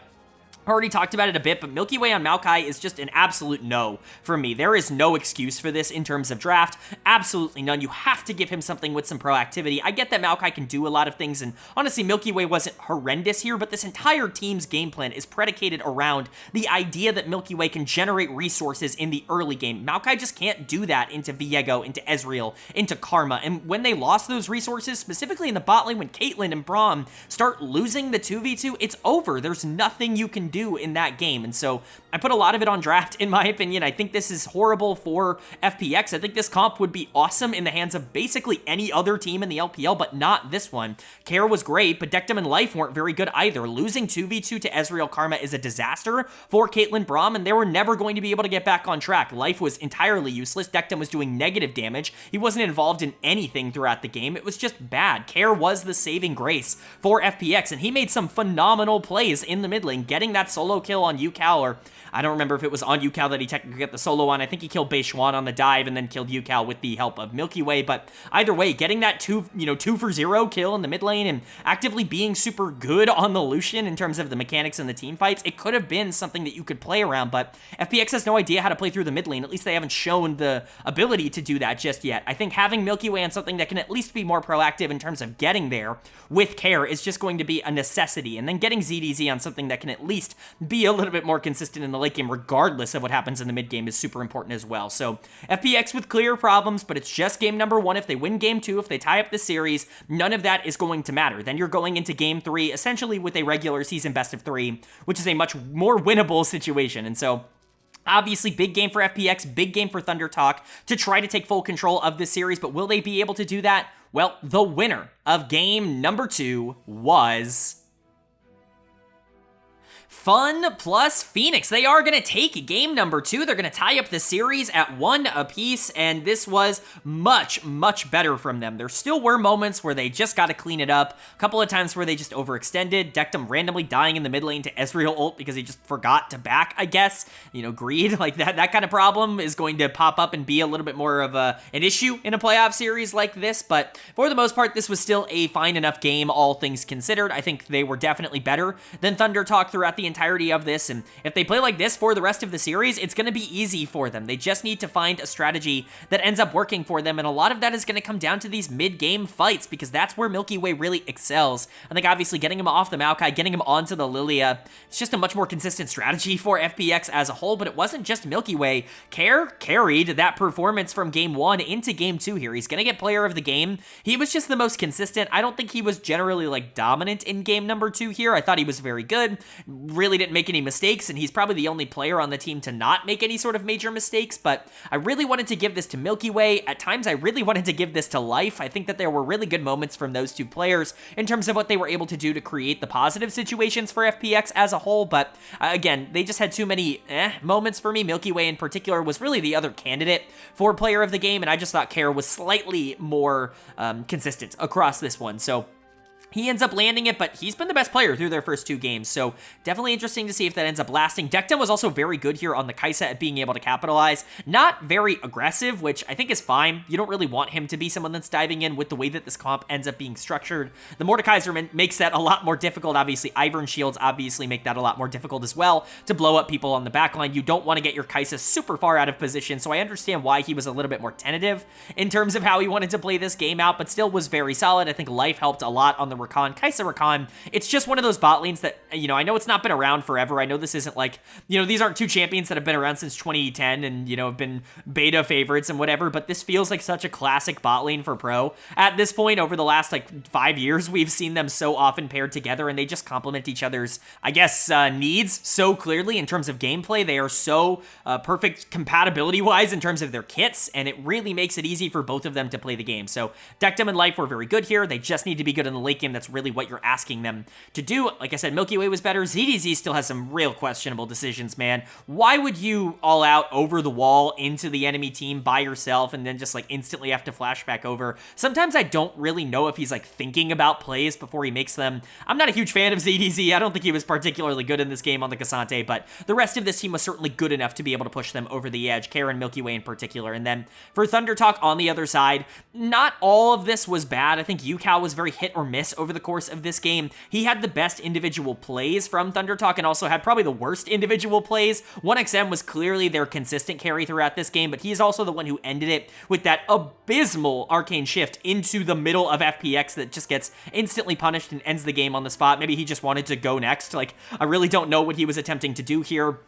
Already talked about it a bit, but Milky Way on Maokai is just an absolute no for me. There is no excuse for this in terms of draft. Absolutely none. You have to give him something with some proactivity. I get that Maokai can do a lot of things, and honestly, Milky Way wasn't horrendous here, but this entire team's game plan is predicated around the idea that Milky Way can generate resources in the early game. Maokai just can't do that into Viego, into Ezreal, into Karma, and when they lost those resources, specifically in the bot lane, when Caitlyn and Braum start losing the 2v2, it's over. There's nothing you can do in that game, and so I put a lot of it on draft, in my opinion. I think this is horrible for FPX. I think this comp would be awesome in the hands of basically any other team in the LPL, but not this one. Care was great, but Dectum and Life weren't very good either. Losing 2v2 to Ezreal Karma is a disaster for Caitlyn Braum, and they were never going to be able to get back on track. Life was entirely useless. Dectum was doing negative damage. He wasn't involved in anything throughout the game. It was just bad. Care was the saving grace for FPX, and he made some phenomenal plays in the mid lane, getting that solo kill on Yukao, or I don't remember if it was on Yukao that he technically got the solo on. I think he killed Beishuan on the dive and then killed Yukao with the help of Milky Way, but either way, getting that 2 for 0 kill in the mid lane and actively being super good on the Lucian in terms of the mechanics and the team fights, it could have been something that you could play around, but FPX has no idea how to play through the mid lane. At least they haven't shown the ability to do that just yet. I think having Milky Way on something that can at least be more proactive in terms of getting there with Care is just going to be a necessity, and then getting ZDZ on something that can at least least be a little bit more consistent in the late game, regardless of what happens in the mid game, is super important as well. So FPX with clear problems, but it's just game number 1. If they win game 2, if they tie up the series, none of that is going to matter. Then you're going into game 3 essentially with a regular season best of 3, which is a much more winnable situation. And so obviously, big game for FPX, big game for Thunder Talk to try to take full control of this series, but will they be able to do that? Well, the winner of game number 2 was FunPlus Phoenix. They are going to take game number 2. They're going to tie up the series at 1 apiece, and this was much, much better from them. There still were moments where they just got to clean it up. A couple of times where they just overextended. Dectum randomly dying in the mid lane to Ezreal ult because he just forgot to back, I guess. You know, greed, like that kind of problem is going to pop up and be a little bit more of an issue in a playoff series like this, but for the most part, this was still a fine enough game, all things considered. I think they were definitely better than Thunder Talk throughout the entirety of this, and if they play like this for the rest of the series, it's going to be easy for them. They just need to find a strategy that ends up working for them, and a lot of that is going to come down to these mid-game fights, because that's where Milky Way really excels. I think obviously getting him off the Maokai, getting him onto the Lilia, it's just a much more consistent strategy for FPX as a whole, but it wasn't just Milky Way. Care carried that performance from game 1 into game 2 here. He's going to get player of the game. He was just the most consistent. I don't think he was generally like dominant in game number 2 here. I thought he was very good. Really didn't make any mistakes, and he's probably the only player on the team to not make any sort of major mistakes, but I really wanted to give this to Milky Way. At times, I really wanted to give this to Life. I think that there were really good moments from those two players in terms of what they were able to do to create the positive situations for FPX as a whole, but again, they just had too many moments for me. Milky Way in particular was really the other candidate for player of the game, and I just thought Care was slightly more consistent across this one, so he ends up landing it, but he's been the best player through their first 2 games, so definitely interesting to see if that ends up lasting. Dectum was also very good here on the Kai'Sa at being able to capitalize. Not very aggressive, which I think is fine. You don't really want him to be someone that's diving in with the way that this comp ends up being structured. The Mordekaiser makes that a lot more difficult. Obviously, Ivern shields obviously make that a lot more difficult as well to blow up people on the backline. You don't want to get your Kai'Sa super far out of position, so I understand why he was a little bit more tentative in terms of how he wanted to play this game out, but still was very solid. I think Life helped a lot on the Rakan, Kai'Sa Rakan. It's just one of those bot lanes that, you know, I know it's not been around forever. I know this isn't like, you know, these aren't 2 champions that have been around since 2010 and, you know, have been beta favorites and whatever, but this feels like such a classic bot lane for pro. At this point, over the last, like, 5 years, we've seen them so often paired together, and they just complement each other's, I guess, needs so clearly in terms of gameplay. They are so perfect compatibility-wise in terms of their kits, and it really makes it easy for both of them to play the game. So, Dectum and Life were very good here. They just need to be good in the late game. That's really what you're asking them to do. Like I said, Milky Way was better. ZDZ still has some real questionable decisions, man. Why would you all out over the wall into the enemy team by yourself and then just like instantly have to flash back over? Sometimes I don't really know if he's like thinking about plays before he makes them. I'm not a huge fan of ZDZ. I don't think he was particularly good in this game on the Cassante, but the rest of this team was certainly good enough to be able to push them over the edge, Karen, Milky Way in particular. And then for Thunder Talk on the other side, not all of this was bad. I think Yukao was very hit or miss over the course of this game. He had the best individual plays from Thunder Talk and also had probably the worst individual plays. 1XM was clearly their consistent carry throughout this game, but he's also the one who ended it with that abysmal arcane shift into the middle of FPX that just gets instantly punished and ends the game on the spot. Maybe he just wanted to go next. Like, I really don't know what he was attempting to do here.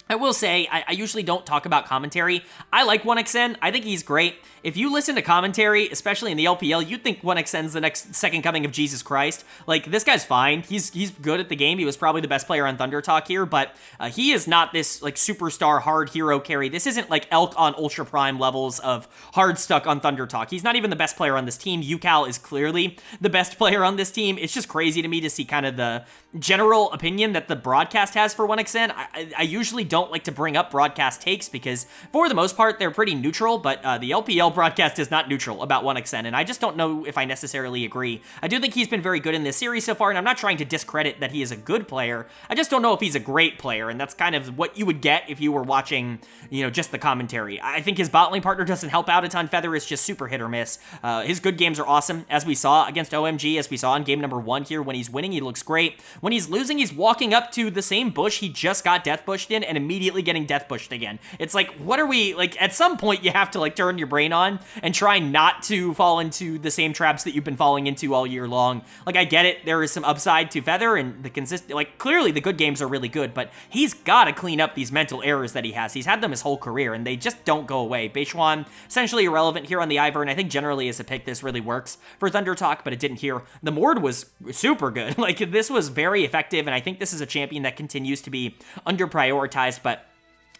I will say, I usually don't talk about commentary. I like 1XN. I think he's great. If you listen to commentary, especially in the LPL, you'd think 1XN's the next second coming of Jesus Christ. Like, this guy's fine. He's good at the game. He was probably the best player on Thunder Talk here, but he is not this, like, superstar hard hero carry. This isn't, like, Elk on Ultra Prime levels of hard stuck on Thunder Talk. He's not even the best player on this team. Yukao is clearly the best player on this team. It's just crazy to me to see kind of the general opinion that the broadcast has for 1XN. I usually don't like to bring up broadcast takes because, for the most part, they're pretty neutral, but the LPL broadcast is not neutral about 1XN, and I just don't know if I necessarily agree. I do think he's been very good in this series so far, and I'm not trying to discredit that he is a good player. I just don't know if he's a great player, and that's kind of what you would get if you were watching, you know, just the commentary. I think his bot lane partner doesn't help out a ton. Feather is just super hit or miss. His good games are awesome, as we saw against OMG, as we saw in game number 1 here. When he's winning, he looks great. When he's losing, he's walking up to the same bush he just got death bushed in and immediately getting death pushed again. It's like, what are we, like, at some point you have to, like, turn your brain on and try not to fall into the same traps that you've been falling into all year long. Like, I get it, there is some upside to Feather, and the consistent, like, clearly the good games are really good, but he's got to clean up these mental errors that he has. He's had them his whole career, and they just don't go away. Beishwan, essentially irrelevant here on the Ivern. I think generally as a pick, this really works for Thunder Talk, but it didn't here. The Mord was super good. Like, this was very effective, and I think this is a champion that continues to be under-prioritized, but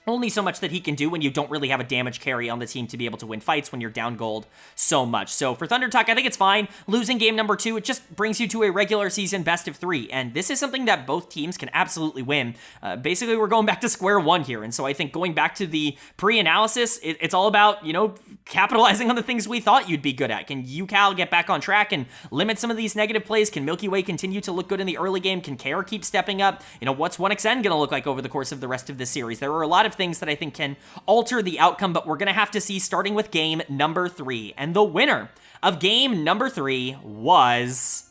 only so much that he can do when you don't really have a damage carry on the team to be able to win fights when you're down gold so much. So for Thunder Talk, I think it's fine. Losing game number 2, it just brings you to a regular season best of 3, and this is something that both teams can absolutely win. Basically, we're going back to square one here, and so I think going back to the pre-analysis, it's all about, you know, capitalizing on the things we thought you'd be good at. Can UCal get back on track and limit some of these negative plays? Can Milky Way continue to look good in the early game? Can Care keep stepping up? You know, what's 1xN going to look like over the course of the rest of this series? There are a lot of things that I think can alter the outcome, but we're going to have to see starting with game number 3. And the winner of game number 3 was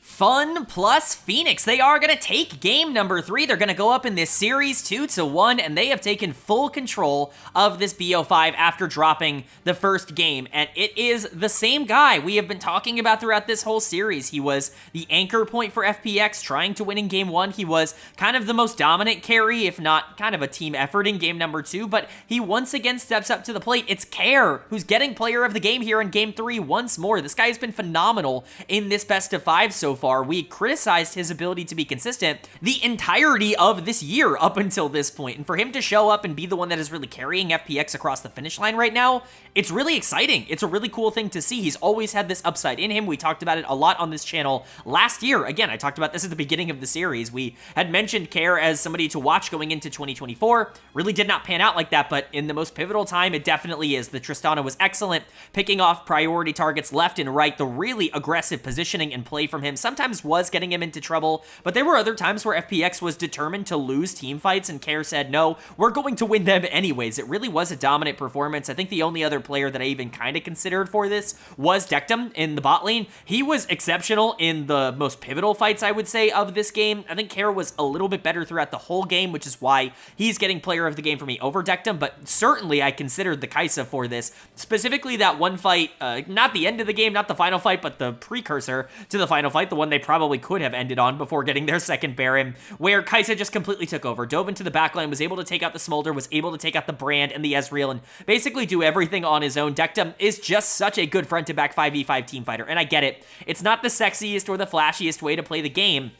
FunPlus Phoenix. They are going to take game number 3. They're going to go up in this series 2-1, and they have taken full control of this BO5 after dropping the first game. And it is the same guy we have been talking about throughout this whole series. He was the anchor point for FPX, trying to win in game 1. He was kind of the most dominant carry, if not kind of a team effort in game number 2, but he once again steps up to the plate. It's Care who's getting player of the game here in game 3 once more. This guy has been phenomenal in this best of 5 so far. We criticized his ability to be consistent the entirety of this year up until this point, and for him to show up and be the one that is really carrying FPX across the finish line right now, it's really exciting. It's a really cool thing to see. He's always had this upside in him. We talked about it a lot on this channel last year. Again, I talked about this at the beginning of the series. We had mentioned Care as somebody to watch going into 2024. Really did not pan out like that, but in the most pivotal time, it definitely is. The Tristana was excellent, picking off priority targets left and right, the really aggressive positioning and play from him sometimes was getting him into trouble, but there were other times where FPX was determined to lose team fights, and Care said, no, we're going to win them anyways. It really was a dominant performance. I think the only other player that I even kind of considered for this was Dectum in the bot lane. He was exceptional in the most pivotal fights, I would say, of this game. I think Care was a little bit better throughout the whole game, which is why he's getting player of the game for me over Dectum, but certainly I considered the Kaisa for this, specifically that one fight, not the end of the game, not the final fight, but the precursor to the final fight, the one they probably could have ended on before getting their second Baron, where Kaisa just completely took over, dove into the backline, was able to take out the Smolder, was able to take out the Brand and the Ezreal, and basically do everything on his own. Dectum is just such a good front-to-back 5v5 team fighter, and I get it. It's not the sexiest or the flashiest way to play the game,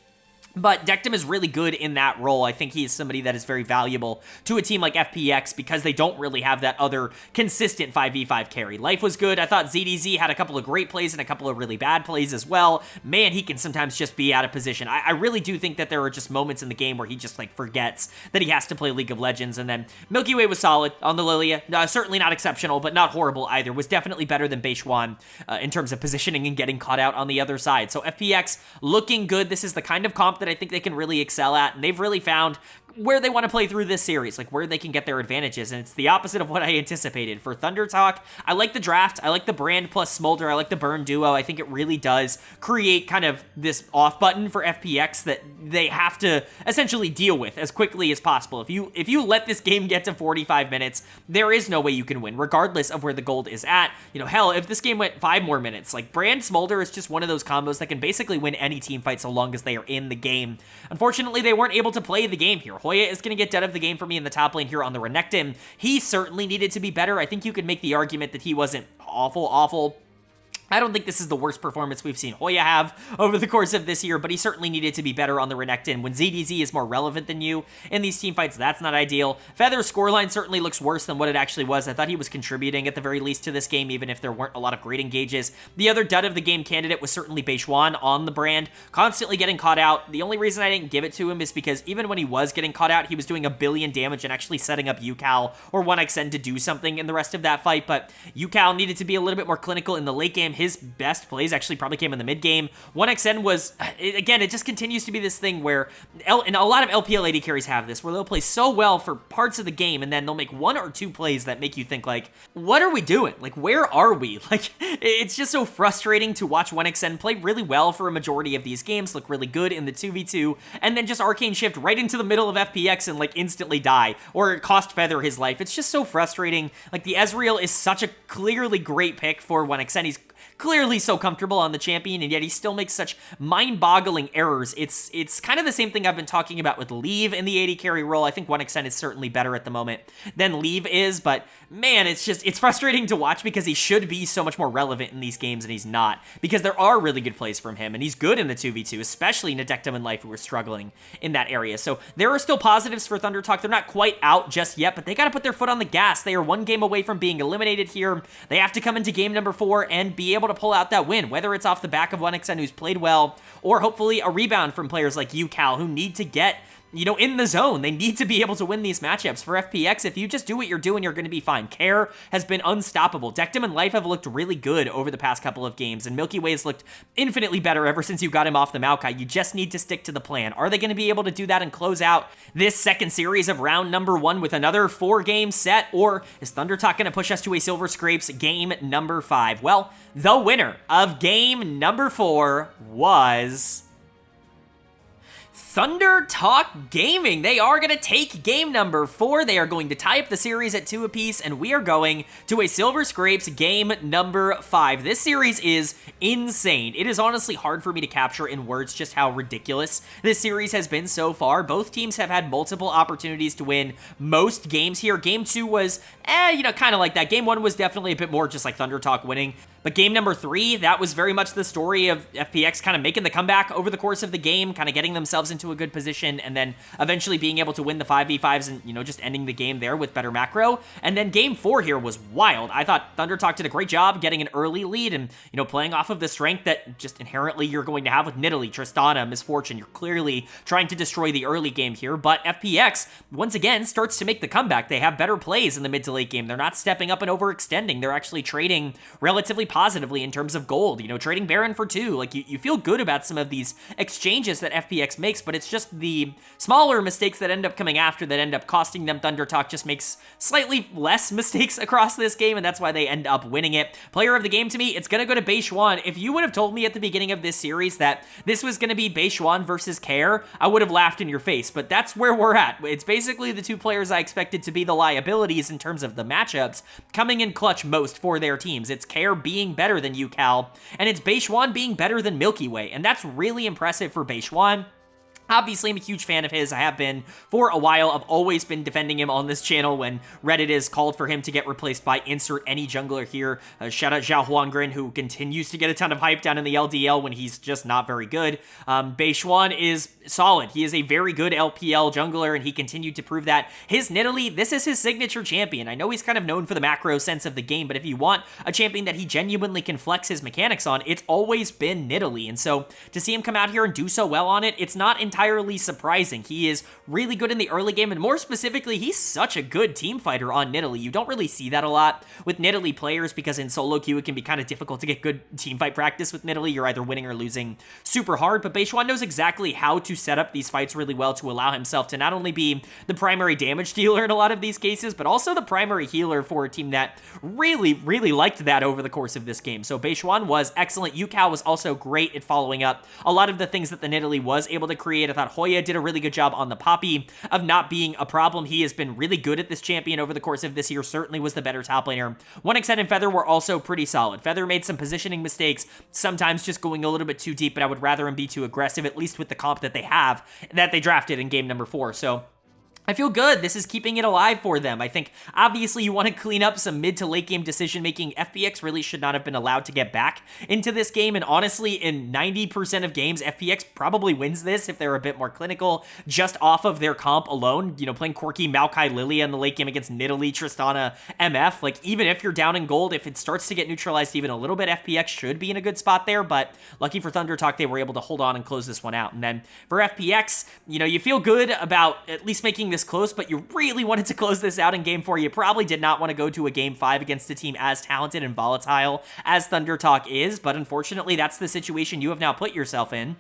but Dectum is really good in that role. I think he's somebody that is very valuable to a team like FPX because they don't really have that other consistent 5v5 carry. Life was good. I thought ZDZ had a couple of great plays and a couple of really bad plays as well. Man, he can sometimes just be out of position. I really do think that there are just moments in the game where he just like forgets that he has to play League of Legends. And then Milky Way was solid on the Lilia. Certainly not exceptional, but not horrible either. Was definitely better than Beishwan in terms of positioning and getting caught out on the other side. So FPX looking good. This is the kind of comp that I think they can really excel at, and they've really found where they want to play through this series, like where they can get their advantages, and it's the opposite of what I anticipated. For Thunder Talk, I like the draft, I like the Brand plus Smolder, I like the Burn duo. I think it really does create kind of this off button for FPX that they have to essentially deal with as quickly as possible. If you let this game get to 45 minutes, there is no way you can win, regardless of where the gold is at. You know, hell, if this game went 5 more minutes, like Brand Smolder is just one of those combos that can basically win any team fight so long as they are in the game. Unfortunately, they weren't able to play the game here. Hoya is going to get dead of the game for me in the top lane here on the Renekton. He certainly needed to be better. I think you could make the argument that he wasn't awful. I don't think this is the worst performance we've seen Hoya have over the course of this year, but he certainly needed to be better on the Renekton. When ZDZ is more relevant than you in these teamfights, that's not ideal. Feather's scoreline certainly looks worse than what it actually was. I thought he was contributing at the very least to this game, even if there weren't a lot of great engages. The other dud of the game candidate was certainly Beishwan on the Brand, constantly getting caught out. The only reason I didn't give it to him is because even when he was getting caught out, he was doing 1 billion damage and actually setting up UCal or 1xN to do something in the rest of that fight, but UCal needed to be a little bit more clinical in the late game. his best plays actually probably came in the mid game. 1xN was, again, it just continues to be this thing where, and a lot of LPL AD carries have this, where they'll play so well for parts of the game, and then they'll make 1 or 2 plays that make you think, like, what are we doing? Like, where are we? Like, it's just so frustrating to watch 1xN play really well for a majority of these games, look really good in the 2v2, and then just arcane shift right into the middle of FPX and, like, instantly die, or cost Feather his life. It's just so frustrating. Like, the Ezreal is such a clearly great pick for 1xN. He's clearly so comfortable on the champion, and yet he still makes such mind-boggling errors. It's kind of the same thing I've been talking about with Leave in the AD carry role. I think 1xN is certainly better at the moment than Leave is, but man, it's frustrating to watch because he should be so much more relevant in these games, and he's not, because there are really good plays from him, and he's good in the 2v2, especially Nadectum and Life, who are struggling in that area. So there are still positives for Thunder Talk. They're not quite out just yet, but they got to put their foot on the gas. They are 1 game away from being eliminated here. They have to come into game number 4 and be able to pull out that win, whether it's off the back of 1xN, who's played well, or hopefully a rebound from players like UCal, who need to get, you know, in the zone. They need to be able to win these matchups. For FPX, if you just do what you're doing, you're going to be fine. Care has been unstoppable. Dectum and Life have looked really good over the past couple of games, and Milky Way has looked infinitely better ever since you got him off the Maokai. You just need to stick to the plan. Are they going to be able to do that and close out this second series of round number 1 with another 4-game set, or is Thunder Talk going to push us to a Silver Scrapes game number 5? Well, the winner of game number 4 was Thunder Talk Gaming. They are going to take game number 4. They are going to tie up the series at 2 apiece, and we are going to a Silver Scrapes game number 5. This series is insane. It is honestly hard for me to capture in words just how ridiculous this series has been so far. Both teams have had multiple opportunities to win most games here. Game 2 was, you know, kind of like that. Game 1 was definitely a bit more just like Thunder Talk winning. But game number 3, that was very much the story of FPX kind of making the comeback over the course of the game, kind of getting themselves into a good position, and then eventually being able to win the 5v5s and, you know, just ending the game there with better macro. And then game 4 here was wild. I thought Thunder Talk did a great job getting an early lead and, you know, playing off of the strength that just inherently you're going to have with Nidalee, Tristana, Misfortune. You're clearly trying to destroy the early game here, but FPX, once again, starts to make the comeback. They have better plays in the mid to late game. They're not stepping up and overextending. They're actually trading relatively positively in terms of gold, you know, trading Baron for 2. Like, you feel good about some of these exchanges that FPX makes, but it's just the smaller mistakes that end up coming after that end up costing them. Thunder Talk just makes slightly less mistakes across this game, and that's why they end up winning it. Player of the game to me, it's gonna go to Beishuan. If you would have told me at the beginning of this series that this was gonna be Beishuan versus Care, I would have laughed in your face, but that's where we're at. It's basically the 2 players I expected to be the liabilities in terms of the matchups, coming in clutch most for their teams. It's Care being better than UCal, and it's Beishuan being better than Milky Way, and that's really impressive for Beishuan. Obviously, I'm a huge fan of his. I have been for a while. I've always been defending him on this channel when Reddit has called for him to get replaced by insert any jungler here. Shout out Zhao Huangren, who continues to get a ton of hype down in the LDL when he's just not very good. Beishuan is solid. He is a very good LPL jungler, and he continued to prove that. His Nidalee, this is his signature champion. I know he's kind of known for the macro sense of the game, but if you want a champion that he genuinely can flex his mechanics on, it's always been Nidalee. And so to see him come out here and do so well on it, it's not entirely surprising. He is really good in the early game, and more specifically, he's such a good team fighter on Nidalee. You don't really see that a lot with Nidalee players because in solo queue, it can be kind of difficult to get good team fight practice with Nidalee. You're either winning or losing super hard, but Beishuan knows exactly how to set up these fights really well to allow himself to not only be the primary damage dealer in a lot of these cases, but also the primary healer for a team that really, really liked that over the course of this game. So Beishuan was excellent. UCal was also great at following up a lot of the things that the Nidalee was able to create. I thought Hoya did a really good job on the Poppy of not being a problem. He has been really good at this champion over the course of this year, certainly was the better top laner. 1xN and Feather were also pretty solid. Feather made some positioning mistakes, sometimes just going a little bit too deep, but I would rather him be too aggressive, at least with the comp that they have, that they drafted in game number 4. So I feel good. This is keeping it alive for them. I think, obviously, you want to clean up some mid to late game decision-making. FPX really should not have been allowed to get back into this game, and honestly, in 90% of games, FPX probably wins this if they're a bit more clinical, just off of their comp alone. You know, playing Corki, Maokai, Lilia in the late game against Nidalee, Tristana, MF. Like, even if you're down in gold, if it starts to get neutralized even a little bit, FPX should be in a good spot there, but lucky for Thunder Talk, they were able to hold on and close this one out. And then for FPX, you know, you feel good about at least making this close, but you really wanted to close this out in Game 4. You probably did not want to go to a Game 5 against a team as talented and volatile as ThunderTalk is, but unfortunately, that's the situation you have now put yourself in.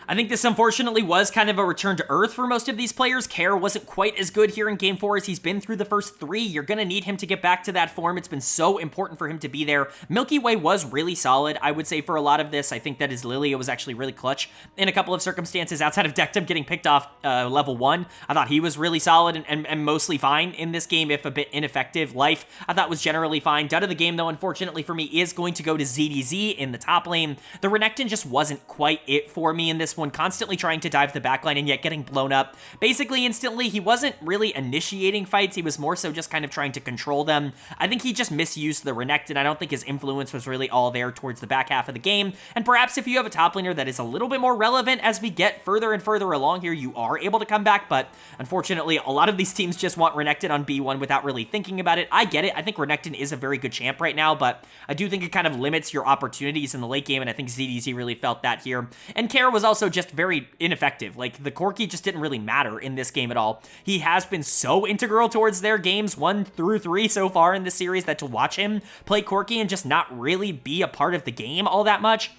I think this unfortunately was kind of a return to earth for most of these players. Care wasn't quite as good here in Game 4 as he's been through the first 3. You're going to need him to get back to that form. It's been so important for him to be there. Milky Way was really solid, I would say, for a lot of this. I think that his Lilia was actually really clutch in a couple of circumstances outside of Dectum getting picked off level 1. I thought he was really solid and mostly fine in this game, if a bit ineffective. Life, I thought, was generally fine. Dud of the game, though, unfortunately for me, is going to go to ZDZ in the top lane. The Renekton just wasn't quite it for me in this one, constantly trying to dive the backline and yet getting blown up basically instantly. He wasn't really initiating fights, he was more so just kind of trying to control them. I think he just misused the Renekton. I don't think his influence was really all there towards the back half of the game, and perhaps if you have a top laner that is a little bit more relevant as we get further and further along here, you are able to come back, but unfortunately, a lot of these teams just want Renekton on B1 without really thinking about it. I get it, I think Renekton is a very good champ right now, but I do think it kind of limits your opportunities in the late game, and I think ZDZ really felt that here. And Kara was also just very ineffective. Like, the Corki just didn't really matter in this game at all. He has been so integral towards their games 1 through 3 so far in this series that to watch him play Corki and just not really be a part of the game all that much,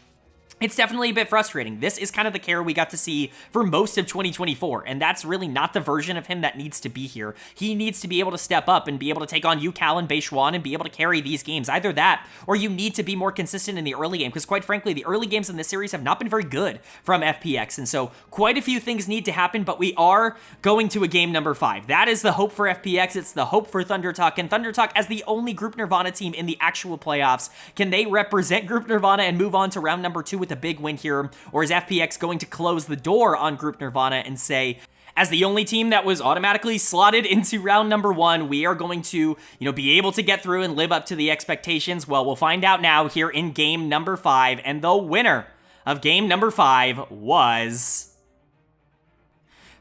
it's definitely a bit frustrating. This is kind of the Care we got to see for most of 2024, and that's really not the version of him that needs to be here. He needs to be able to step up and be able to take on Cal and Beishuan and be able to carry these games. Either that, or you need to be more consistent in the early game, because quite frankly, the early games in this series have not been very good from FPX, and so quite a few things need to happen, but we are going to a game number 5. That is the hope for FPX. It's the hope for ThunderTalk, and ThunderTalk, as the only Group Nirvana team in the actual playoffs, can they represent Group Nirvana and move on to round number 2 with a big win here, or is FPX going to close the door on Group Nirvana and say, as the only team that was automatically slotted into round number 1, we are going to, be able to get through and live up to the expectations? Well, we'll find out now here in game number 5, and the winner of game number 5 was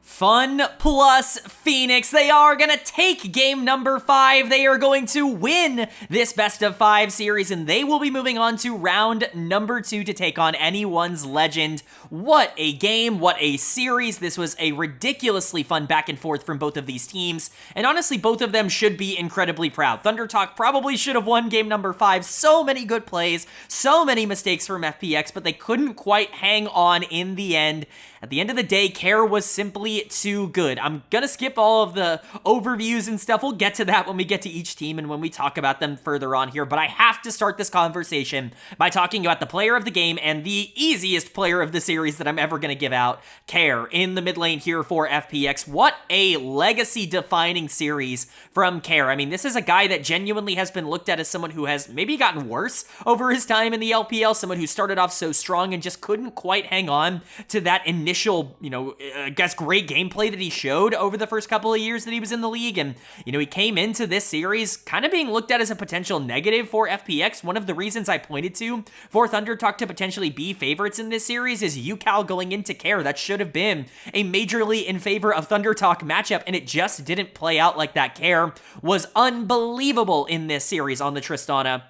FunPlus Phoenix. They are going to take game number 5. They are going to win this best of 5 series, and they will be moving on to round number 2 to take on anyone's legend. What a game, what a series. This was a ridiculously fun back and forth from both of these teams, and honestly, both of them should be incredibly proud. ThunderTalk probably should have won game number 5. So many good plays, so many mistakes from FPX, but they couldn't quite hang on in the end. At the end of the day, Care was simply too good. I'm gonna skip all of the overviews and stuff. We'll get to that when we get to each team and when we talk about them further on here, but I have to start this conversation by talking about the player of the game and the easiest player of the series that I'm ever gonna give out, Care, in the mid lane here for FPX. What a legacy-defining series from Care. I mean, this is a guy that genuinely has been looked at as someone who has maybe gotten worse over his time in the LPL, someone who started off so strong and just couldn't quite hang on to that initial, I guess, great gameplay that he showed over the first couple of years that he was in the league. And, he came into this series kind of being looked at as a potential negative for FPX. One of the reasons I pointed to for ThunderTalk to potentially be favorites in this series is Cal going into Care. That should have been a majorly in favor of ThunderTalk matchup, and it just didn't play out like that. Care was unbelievable in this series on the Tristana.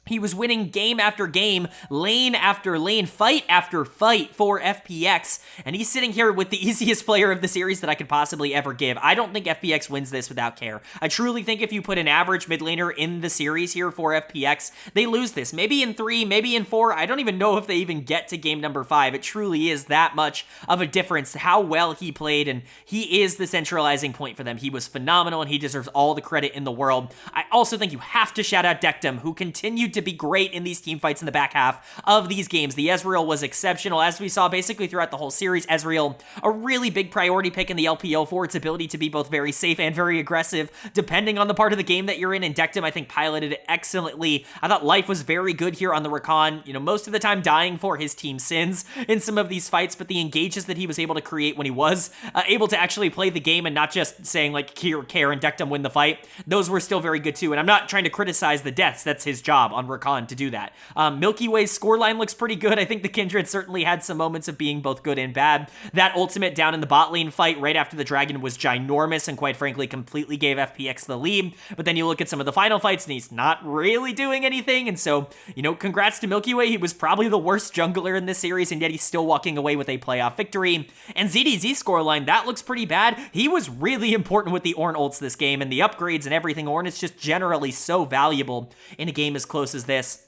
He was winning game after game, lane after lane, fight after fight for FPX, and he's sitting here with the easiest player of the series that I could possibly ever give. I don't think FPX wins this without Care. I truly think if you put an average mid laner in the series here for FPX, they lose this. Maybe in 3, maybe in 4. I don't even know if they even get to game number 5. It truly is that much of a difference how well he played, and he is the centralizing point for them. He was phenomenal, and he deserves all the credit in the world. I also think you have to shout out Dectum, who continued to be great in these team fights in the back half of these games. The Ezreal was exceptional, as we saw basically throughout the whole series. Ezreal, a really big priority pick in the LPL for its ability to be both very safe and very aggressive, depending on the part of the game that you're in, and Dectum, I think, piloted it excellently. I thought Life was very good here on the Rakan, most of the time dying for his team sins in some of these fights, but the engages that he was able to create when he was able to actually play the game and not just saying, like, Care and Dectum win the fight, those were still very good too. And I'm not trying to criticize the deaths. That's his job on Rakan to do that. Milky Way's scoreline looks pretty good. I think the Kindred certainly had some moments of being both good and bad. That ultimate down in the bot lane fight right after the dragon was ginormous and quite frankly completely gave FPX the lead. But then you look at some of the final fights and he's not really doing anything. And so, you know, congrats to Milky Way. He was probably the worst jungler in this series and yet he's still walking away with a playoff victory. And ZDZ's scoreline, that looks pretty bad. He was really important with the Ornn ults this game and the upgrades and everything. Ornn is just generally so valuable in a game as close as this.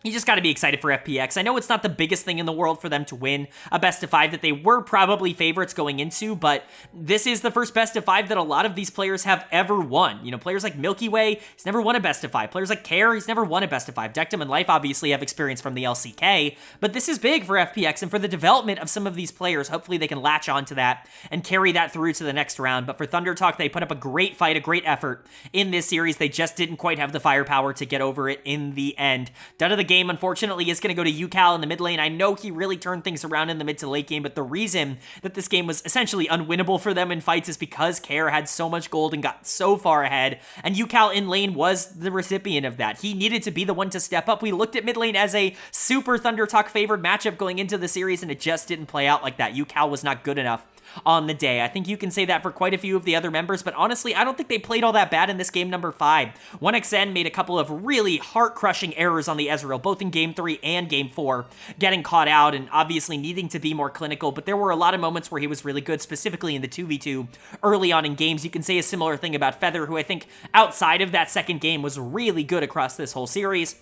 You just got to be excited for FPX. I know it's not the biggest thing in the world for them to win a best of 5 that they were probably favorites going into, but this is the first best of 5 that a lot of these players have ever won. You know, players like Milky Way, he's never won a best of 5. Players like Care, he's never won a best of 5. Dectum and Life obviously have experience from the LCK, but this is big for FPX and for the development of some of these players. Hopefully they can latch onto that and carry that through to the next round. But for Thunder Talk, they put up a great fight, a great effort in this series. They just didn't quite have the firepower to get over it in the end. Done to the game, unfortunately, is going to go to UCal in the mid lane. I know he really turned things around in the mid to late game, but the reason that this game was essentially unwinnable for them in fights is because Care had so much gold and got so far ahead, and UCal in lane was the recipient of that. He needed to be the one to step up. We looked at mid lane as a super Thunder Talk favored matchup going into the series, and it just didn't play out like that. UCal was not good enough on the day. I think you can say that for quite a few of the other members, but honestly, I don't think they played all that bad in this game number 5. 1xN made a couple of really heart-crushing errors on the Ezreal, both in game 3 and game 4, getting caught out and obviously needing to be more clinical, but there were a lot of moments where he was really good, specifically in the 2v2 early on in games. You can say a similar thing about Feather, who I think outside of that second game was really good across this whole series.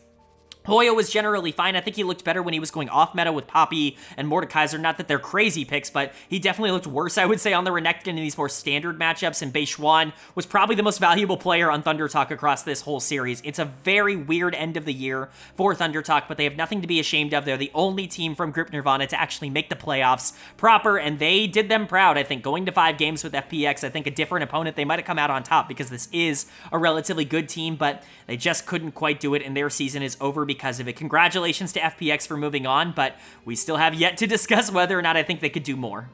Hoyo was generally fine. I think he looked better when he was going off meta with Poppy and Mordekaiser. Not that they're crazy picks, but he definitely looked worse, I would say, on the Renekton in these more standard matchups. And Beishwan was probably the most valuable player on Thunder Talk across this whole series. It's a very weird end of the year for Thunder Talk, but they have nothing to be ashamed of. They're the only team from Group Nirvana to actually make the playoffs proper, and they did them proud. I think going to 5 games with FPX, I think a different opponent, they might have come out on top because this is a relatively good team, but they just couldn't quite do it, and their season is over because of it. Congratulations to FPX for moving on, but we still have yet to discuss whether or not I think they could do more.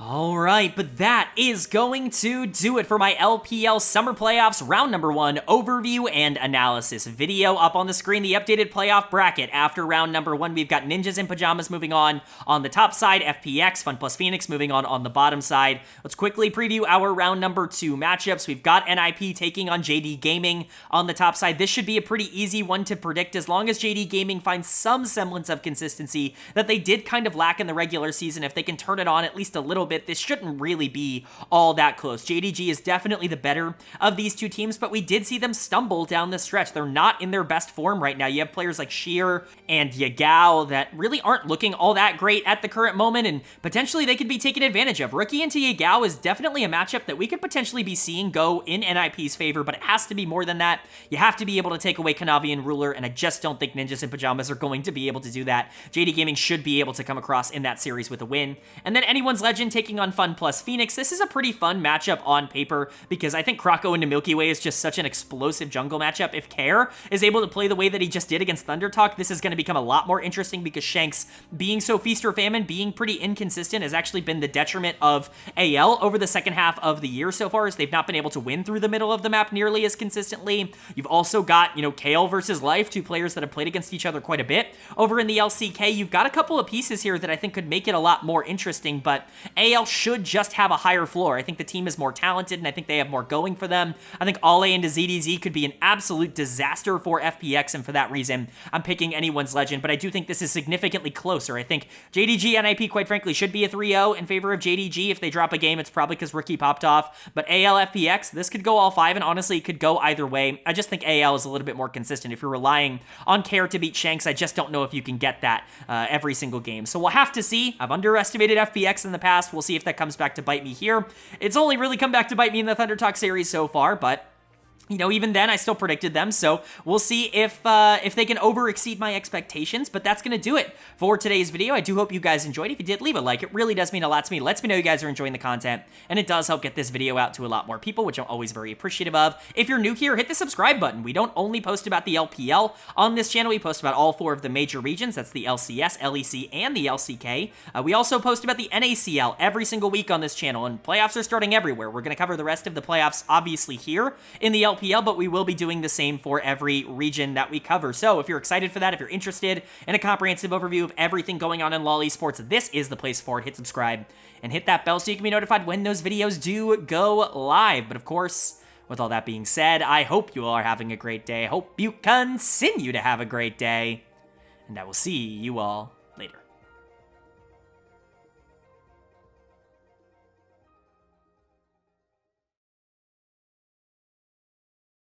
All right, but that is going to do it for my LPL Summer Playoffs Round Number 1 overview and analysis video. Up on the screen, the updated playoff bracket. After Round Number 1, we've got Ninjas and Pyjamas moving on the top side, FPX, FunPlus Phoenix moving on the bottom side. Let's quickly preview our Round Number 2 matchups. We've got NIP taking on JD Gaming on the top side. This should be a pretty easy one to predict as long as JD Gaming finds some semblance of consistency that they did kind of lack in the regular season. If they can turn it on at least a little bit, this shouldn't really be all that close. JDG is definitely the better of these two teams, but we did see them stumble down the stretch. They're not in their best form right now. You have players like Sheer and Yagao that really aren't looking all that great at the current moment, and potentially they could be taken advantage of. Rookie into Yagao is definitely a matchup that we could potentially be seeing go in NIP's favor, but it has to be more than that. You have to be able to take away Kanavi and Ruler, and I just don't think Ninjas and Pyjamas are going to be able to do that. JD Gaming should be able to come across in that series with a win. And then Anyone's Legend taking on FunPlus Phoenix. This is a pretty fun matchup on paper because I think Krako into Milky Way is just such an explosive jungle matchup. If Care is able to play the way that he just did against Thunder Talk, this is going to become a lot more interesting because Shanks being so feast or famine, being pretty inconsistent, has actually been the detriment of AL over the second half of the year so far, as they've not been able to win through the middle of the map nearly as consistently. You've also got, Kale versus Life, two players that have played against each other quite a bit over in the LCK. You've got a couple of pieces here that I think could make it a lot more interesting, but AL should just have a higher floor. I think the team is more talented, and I think they have more going for them. I think Ale into ZDZ could be an absolute disaster for FPX, and for that reason, I'm picking Anyone's Legend, but I do think this is significantly closer. I think JDG NIP, quite frankly, should be a 3-0 in favor of JDG. If they drop a game, it's probably because Rookie popped off, but AL FPX, this could go all 5, and honestly, it could go either way. I just think AL is a little bit more consistent. If you're relying on Care to beat Shanks, I just don't know if you can get that every single game. So we'll have to see. I've underestimated FPX in the past. We'll see if that comes back to bite me here. It's only really come back to bite me in the Thunder Talk series so far, but even then, I still predicted them, so we'll see if they can over-exceed my expectations, but that's going to do it for today's video. I do hope you guys enjoyed. If you did, leave a like. It really does mean a lot to me. It lets me know you guys are enjoying the content, and it does help get this video out to a lot more people, which I'm always very appreciative of. If you're new here, hit the subscribe button. We don't only post about the LPL on this channel. We post about all 4 of the major regions. That's the LCS, LEC, and the LCK. We also post about the NACL every single week on this channel, and playoffs are starting everywhere. We're going to cover the rest of the playoffs, obviously, here in the LPL LPL, but we will be doing the same for every region that we cover. So if you're excited for that, if you're interested in a comprehensive overview of everything going on in LoL esports, this is the place for it. Hit subscribe and hit that bell so you can be notified when those videos do go live. But of course, with all that being said, I hope you all are having a great day. I hope you continue to have a great day. And I will see you all later.